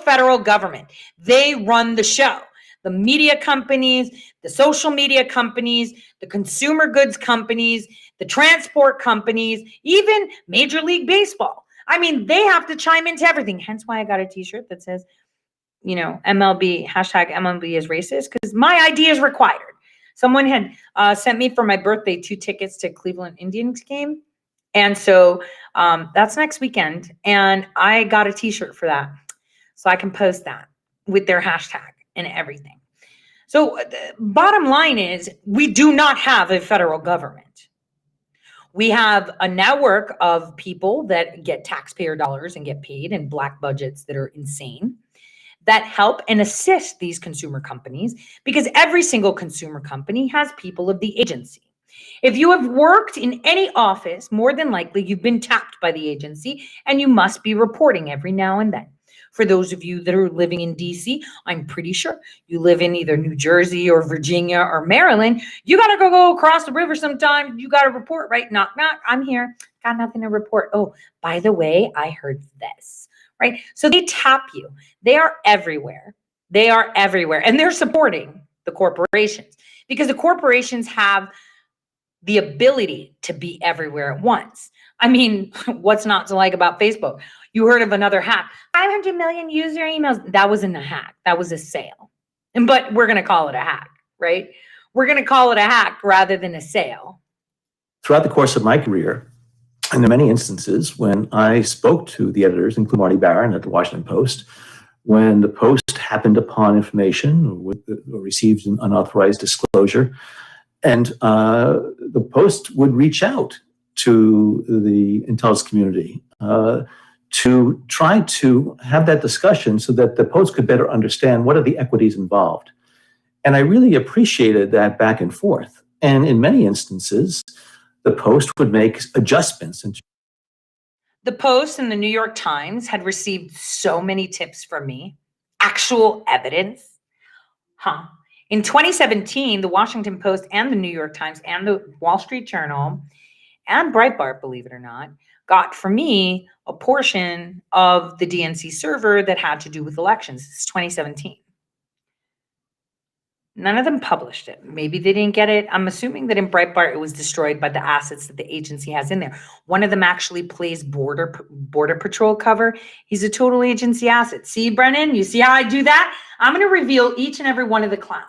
federal government. They run the show. The media companies, the social media companies, the consumer goods companies, the transport companies, even Major League Baseball. I mean, they have to chime into everything. Hence why I got a t-shirt that says, you know, MLB, hashtag MLB is racist, because my ID is required. Someone had sent me for my birthday 2 tickets to Cleveland Indians game. And so that's next weekend. And I got a t-shirt for that. So I can post that with their hashtag and everything. So the bottom line is we do not have a federal government. We have a network of people that get taxpayer dollars and get paid in black budgets that are insane that help and assist these consumer companies, because every single consumer company has people of the agency. If you have worked in any office, more than likely you've been tapped by the agency and you must be reporting every now and then. For those of you that are living in DC, I'm pretty sure you live in either New Jersey or Virginia or Maryland. You got to go across the river sometime. You got to report, right? Knock, knock. I'm here. Got nothing to report. Oh, by the way, I heard this, right? So they tap you. They are everywhere. They are everywhere. And they're supporting the corporations because the corporations have the ability to be everywhere at once. I mean, what's not to like about Facebook? You heard of another hack, 500 million user emails. That wasn't a hack. That was a sale. But we're going to call it a hack, right? We're going to call it a hack rather than a sale. Throughout the course of my career, and in many instances when I spoke to the editors, including Marty Baron at the Washington Post, when the Post happened upon information or received an unauthorized disclosure, and the Post would reach out to the intelligence community to try to have that discussion so that the Post could better understand what are the equities involved. And I really appreciated that back and forth. And in many instances, the Post would make adjustments. The Post and the New York Times had received so many tips from me, actual evidence. In 2017, the Washington Post and the New York Times and the Wall Street Journal and Breitbart, believe it or not, got from me a portion of the DNC server that had to do with elections. It's 2017. None of them published it. Maybe they didn't get it. I'm assuming that in Breitbart, it was destroyed by the assets that the agency has in there. One of them actually plays Border Patrol cover. He's a total agency asset. See, Brennan, you see how I do that? I'm going to reveal each and every one of the clowns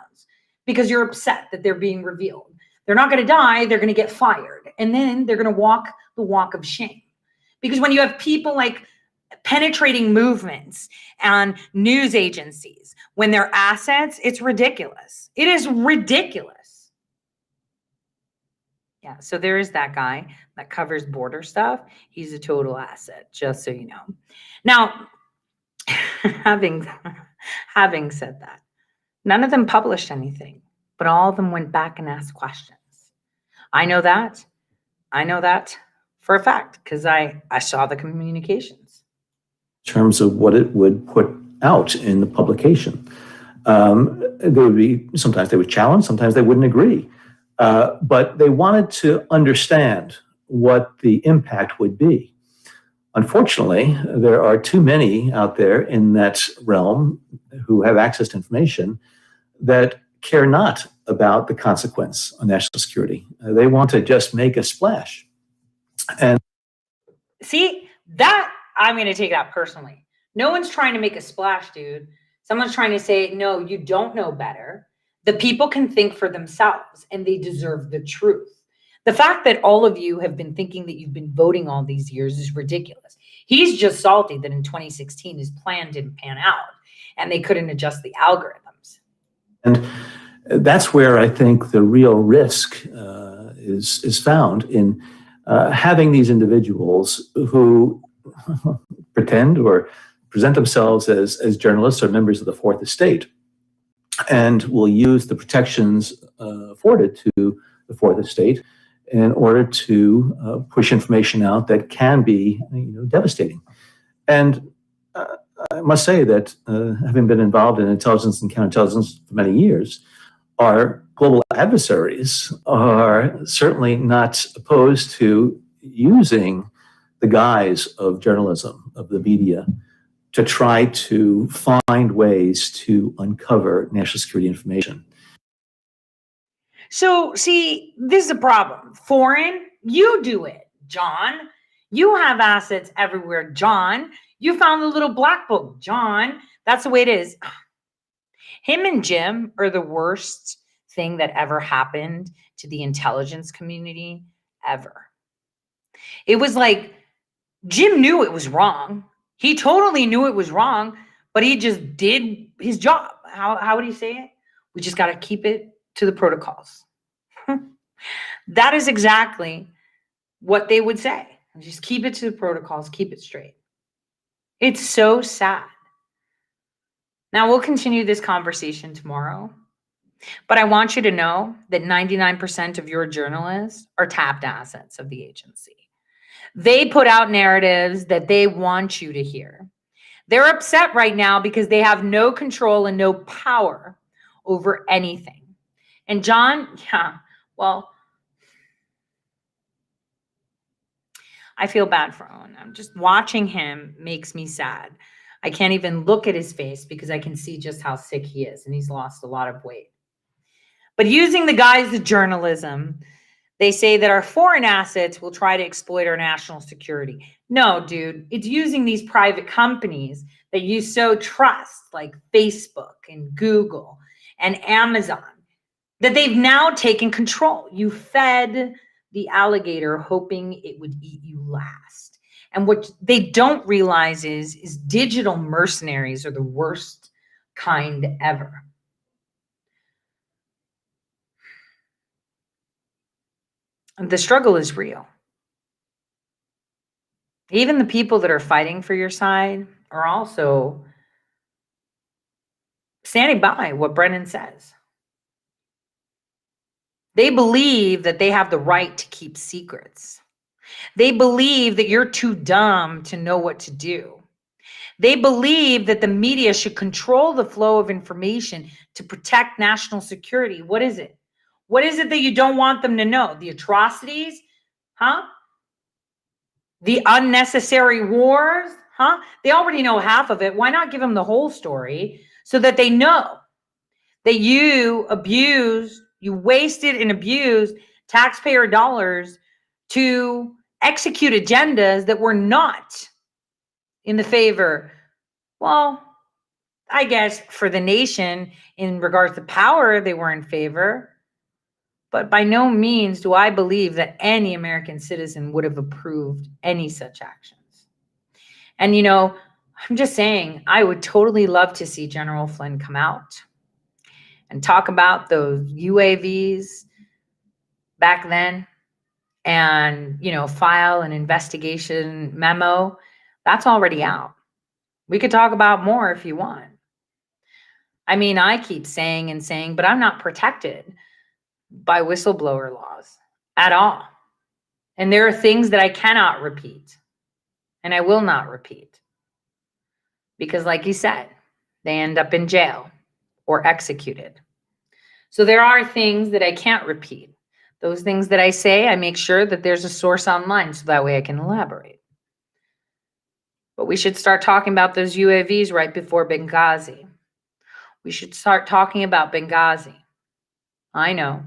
because you're upset that they're being revealed. They're not going to die. They're going to get fired. And then they're going to walk the walk of shame. Because when you have people like penetrating movements and news agencies, when they're assets, it's ridiculous. It is ridiculous. Yeah, so there is that guy that covers border stuff. He's a total asset, just so you know. Now, having said that, none of them published anything, but all of them went back and asked questions. I know that. I know that for a fact because I saw the communications. In terms of what it would put out in the publication. There would be, sometimes they would challenge, sometimes they wouldn't agree. But they wanted to understand what the impact would be. Unfortunately, there are too many out there in that realm who have access to information that care not about the consequence on national security. They want to just make a splash. And see, that I'm going to take that personally. No one's trying to make a splash, dude. Someone's trying to say, no, you don't know better. The people can think for themselves and they deserve the truth. The fact that all of you have been thinking that you've been voting all these years is ridiculous. He's just salty that in 2016 his plan didn't pan out and they couldn't adjust the algorithms. And that's where I think the real risk is found in having these individuals who pretend or present themselves as journalists or members of the Fourth Estate and will use the protections afforded to the Fourth Estate in order to push information out that can be devastating. And I must say that having been involved in intelligence and counterintelligence for many years, our global adversaries are certainly not opposed to using the guise of journalism, of the media, to try to find ways to uncover national security information. So, see, this is a problem. Foreign, you do it, John. You have assets everywhere, John. You found the little black book, John. That's the way it is. Him and Jim are the worst thing that ever happened to the intelligence community ever. It was like Jim knew it was wrong. He totally knew it was wrong, but he just did his job. How would he say it? We just got to keep it to the protocols. That is exactly what they would say. Just keep it to the protocols, keep it straight. It's so sad. Now, we'll continue this conversation tomorrow, but I want you to know that 99% of your journalists are tapped assets of the agency. They put out narratives that they want you to hear. They're upset right now because they have no control and no power over anything. And John, yeah, well, I feel bad for Owen. I'm just watching him makes me sad. I can't even look at his face because I can see just how sick he is, and he's lost a lot of weight. But using the guise of journalism, they say that our foreign assets will try to exploit our national security. No, dude, it's using these private companies that you so trust, like Facebook and Google and Amazon, that they've now taken control. You fed the alligator hoping it would eat you last. And what they don't realize is digital mercenaries are the worst kind ever. And the struggle is real. Even the people that are fighting for your side are also standing by what Brennan says. They believe that they have the right to keep secrets. They believe that you're too dumb to know what to do. They believe that the media should control the flow of information to protect national security. What is it? What is it that you don't want them to know? The atrocities? Huh? The unnecessary wars? Huh? They already know half of it. Why not give them the whole story so that they know that you abused, you wasted and abused taxpayer dollars to execute agendas that were not in the favor, well, I guess for the nation in regards to power, they were in favor. But by no means do I believe that any American citizen would have approved any such actions. And, I'm just saying, I would totally love to see General Flynn come out and talk about those UAVs back then and, file an investigation memo. That's already out. We could talk about more if you want. I mean, I keep saying and saying, but I'm not protected by whistleblower laws at all. And there are things that I cannot repeat and I will not repeat because, like you said, they end up in jail or executed. So there are things that I can't repeat. Those things that I say, I make sure that there's a source online so that way I can elaborate. But we should start talking about those UAVs right before Benghazi. We should start talking about Benghazi. I know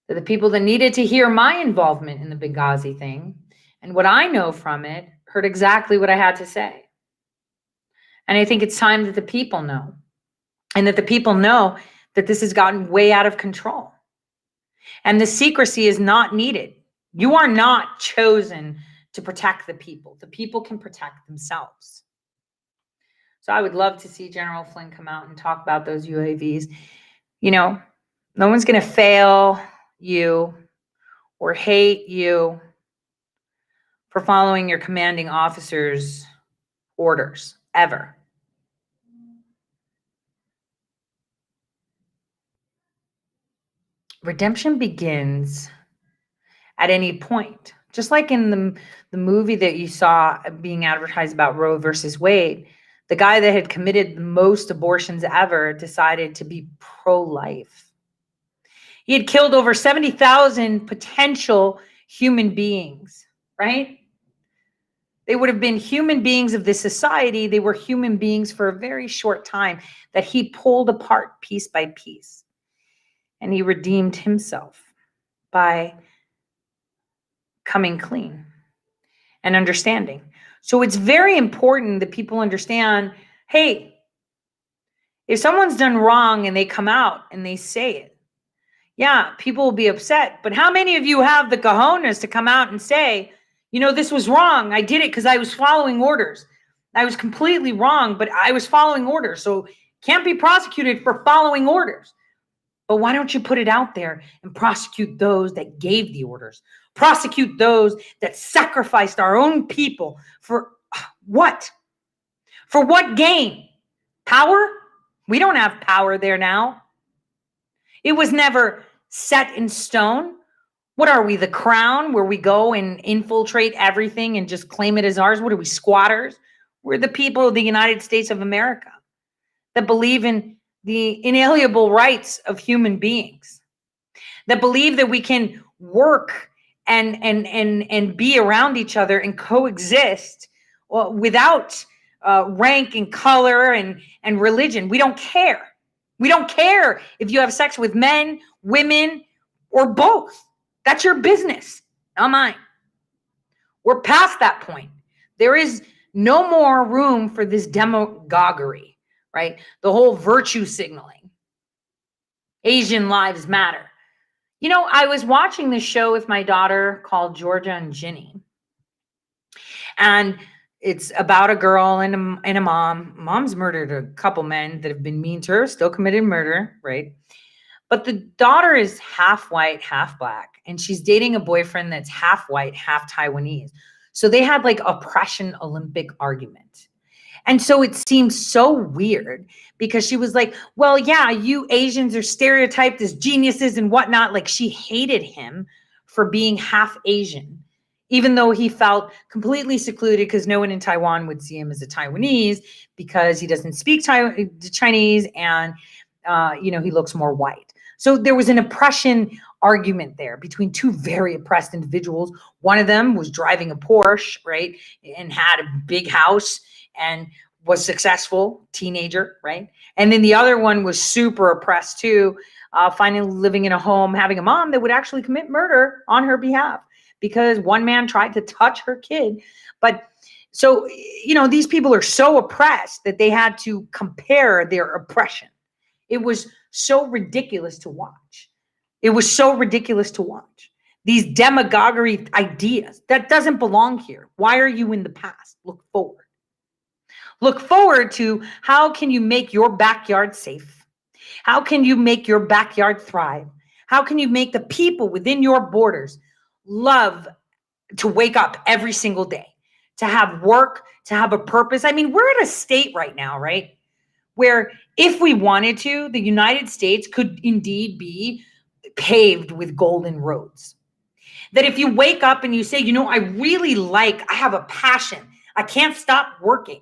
that the people that needed to hear my involvement in the Benghazi thing and what I know from it heard exactly what I had to say. And I think it's time that the people know, and that the people know that this has gotten way out of control. And the secrecy is not needed. You are not chosen to protect the people. The people can protect themselves. So I would love to see General Flynn come out and talk about those UAVs. No one's going to fail you or hate you for following your commanding officer's orders, ever. Redemption begins at any point. Just like in the movie that you saw being advertised about Roe versus Wade, the guy that had committed the most abortions ever decided to be pro-life. He had killed over 70,000 potential human beings, right? They would have been human beings of this society. They were human beings for a very short time that he pulled apart piece by piece. And he redeemed himself by coming clean and understanding. So it's very important that people understand, hey, if someone's done wrong and they come out and they say it, yeah, people will be upset. But how many of you have the cojones to come out and say, this was wrong. I did it because I was following orders. I was completely wrong, but I was following orders. So can't be prosecuted for following orders. But why don't you put it out there and prosecute those that gave the orders? Prosecute those that sacrificed our own people for what? For what gain? Power? We don't have power there now. It was never set in stone. What are we, the crown, where we go and infiltrate everything and just claim it as ours? What are we, squatters? We're the people of the United States of America that believe in the inalienable rights of human beings, that believe that we can work and be around each other and coexist without rank and color and religion. We don't care. We don't care if you have sex with men, women, or both. That's your business, not mine. We're past that point. There is no more room for this demagoguery. Right? The whole virtue signaling. Asian lives matter. I was watching this show with my daughter called Georgia and Ginny. And it's about a girl and a mom. Mom's murdered a couple men that have been mean to her, still committed murder, right? But the daughter is half white, half black. And she's dating a boyfriend that's half white, half Taiwanese. So they had like a Prussian Olympic argument. And so it seems so weird because she was like, well, yeah, you Asians are stereotyped as geniuses and whatnot. Like she hated him for being half Asian, even though he felt completely secluded because no one in Taiwan would see him as a Taiwanese because he doesn't speak Chinese and, he looks more white. So there was an oppression argument there between two very oppressed individuals. One of them was driving a Porsche, right, and had a big house and was successful, teenager, right? And then the other one was super oppressed too, finally living in a home, having a mom that would actually commit murder on her behalf because one man tried to touch her kid. But so, these people are so oppressed that they had to compare their oppression. It was so ridiculous to watch. It was so ridiculous to watch. These demagoguery ideas, that doesn't belong here. Why are you in the past? Look forward. Look forward to how can you make your backyard safe? How can you make your backyard thrive? How can you make the people within your borders love to wake up every single day, to have work, to have a purpose? I mean, we're at a state right now, right? Where if we wanted to, the United States could indeed be paved with golden roads. That if you wake up and you say, you know, I have a passion. I can't stop working.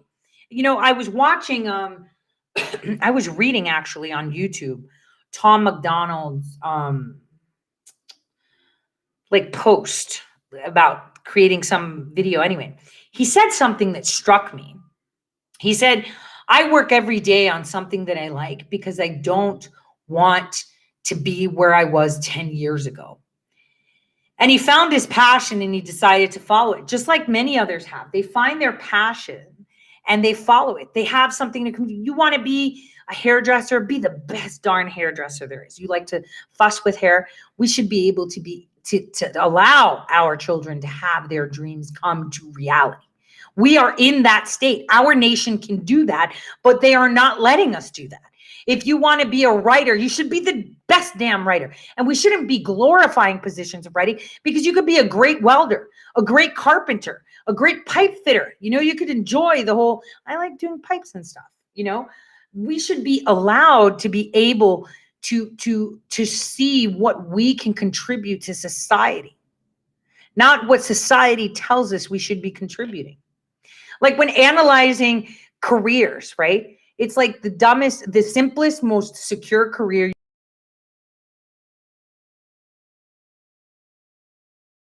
You know, I was watching, I was reading actually on YouTube, Tom McDonald's like post about creating some video. Anyway, he said something that struck me. He said, I work every day on something that I like because I don't want to be where I was 10 years ago. And he found his passion and he decided to follow it, just like many others have. They find their passion and they follow it. They have something to come. You want to be a hairdresser, be the best darn hairdresser there is. You like to fuss with hair. We should be able to be to allow our children to have their dreams come to reality. We are in that state. Our nation can do that, but they are not letting us do that. If you want to be a writer, you should be the best damn writer. And we shouldn't be glorifying positions of writing, because you could be a great welder, a great carpenter, a great pipe fitter. You know, you could enjoy the whole, I like doing pipes and stuff. You know, we should be allowed to be able to see what we can contribute to society, not what society tells us we should be contributing. Like when analyzing careers, right? It's like the dumbest, the simplest, most secure career.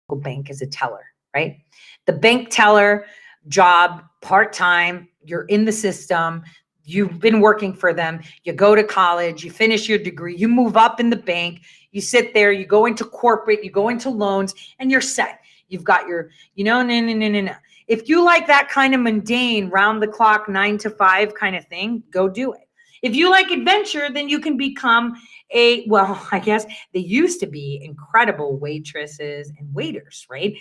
Bank as a teller, right? The bank teller job, part-time, you're in the system, you've been working for them, you go to college, you finish your degree, you move up in the bank, you sit there, you go into corporate, you go into loans, and you're set. You've got your, you know, no. If you like that kind of mundane, round the clock, 9 to 5 kind of thing, go do it. If you like adventure, then you can become well, I guess they used to be incredible waitresses and waiters, right?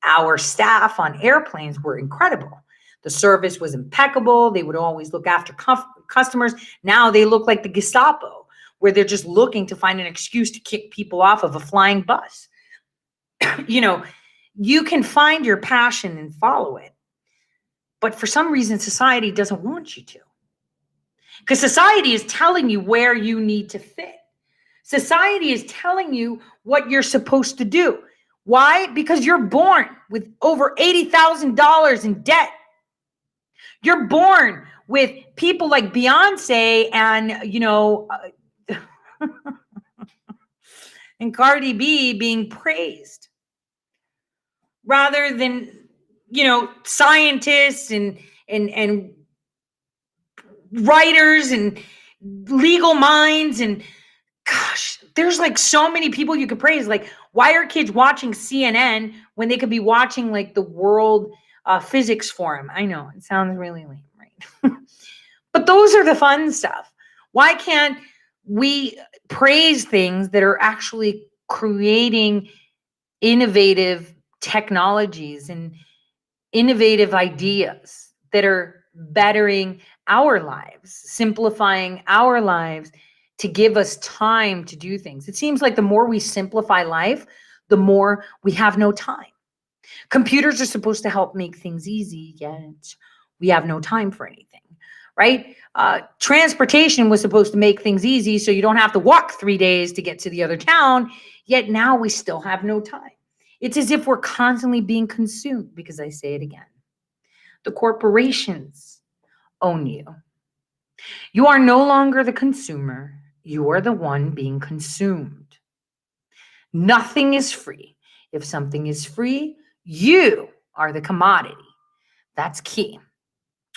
Our staff on airplanes were incredible. The service was impeccable. They would always look after customers. Now they look like the Gestapo, where they're just looking to find an excuse to kick people off of a flying bus. You know, you can find your passion and follow it. But for some reason, society doesn't want you to. Because society is telling you where you need to fit. Society is telling you what you're supposed to do. Why? Because you're born with over $80,000 in debt. You're born with people like Beyonce and, you know, and Cardi B being praised, rather than, you know, scientists and writers and legal minds. And gosh, there's like so many people you could praise. Like, why are kids watching CNN when they could be watching like the World Physics Forum? I know it sounds really lame, right? But those are the fun stuff. Why can't we praise things that are actually creating innovative technologies and innovative ideas that are bettering our lives, simplifying our lives, to give us time to do things? It seems like the more we simplify life, the more we have no time. Computers are supposed to help make things easy, yet we have no time for anything, right? Transportation was supposed to make things easy so you don't have to walk 3 days to get to the other town, yet now we still have no time. It's as if we're constantly being consumed, because I say it again. The corporations own you. You are no longer the consumer. You are the one being consumed. Nothing is free. If something is free, you are the commodity. That's key.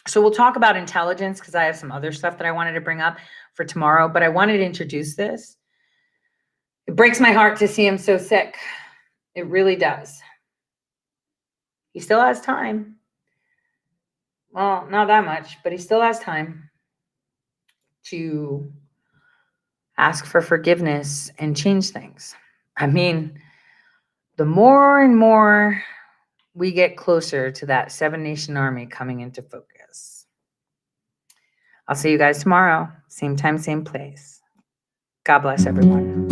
So we'll talk about intelligence, because I have some other stuff that I wanted to bring up for tomorrow, but I wanted to introduce this. It breaks my heart to see him so sick. It really does. He still has time. Well, not that much, but he still has time to ask for forgiveness, and change things. I mean, the more and more we get closer to that 7-nation army coming into focus. I'll see you guys tomorrow, same time, same place. God bless everyone.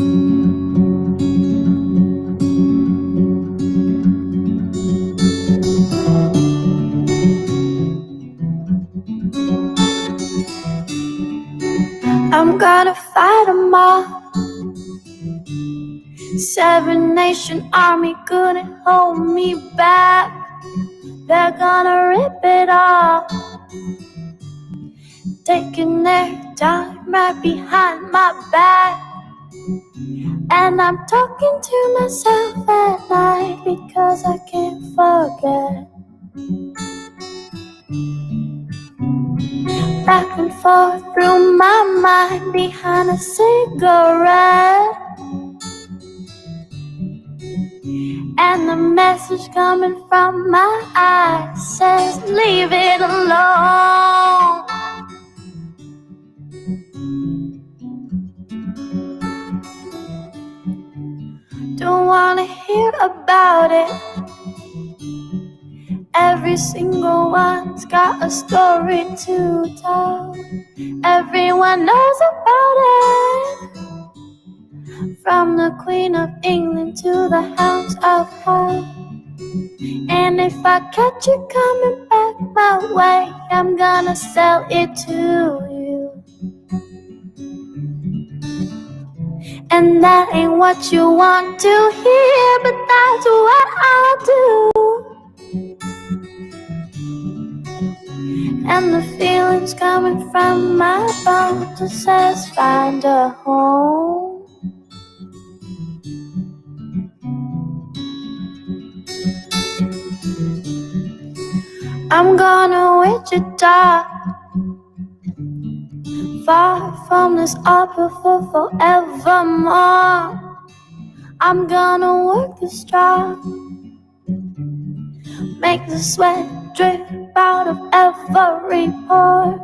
I'm gonna fight them all. 7-nation army couldn't hold me back. They're gonna rip it off, taking their time right behind my back. And I'm talking to myself at night because I can't forget. Back and forth through my mind behind a cigarette. And the message coming from my eyes says, leave it alone. Don't wanna hear about it. Every single one's got a story to tell. Everyone knows about it. From the Queen of England to the Hounds of Hell. And if I catch you coming back my way, I'm gonna sell it to you. And that ain't what you want to hear, but that's what I'll do. And the feeling's coming from my bones that says find a home. I'm gonna Wichita, far from this opera for forevermore. I'm gonna work the straw, make the sweat drip out of every pore.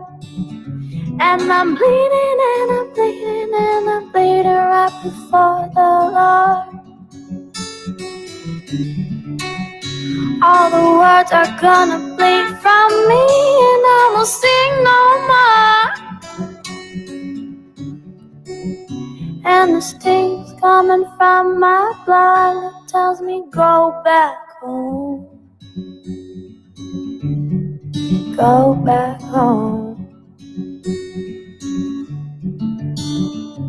And I'm bleeding and I'm bleeding and I'm bleeding right before the Lord. All the words are gonna bleed from me and I will sing no more. And the sting's coming from my blood that tells me go back home. Go back home.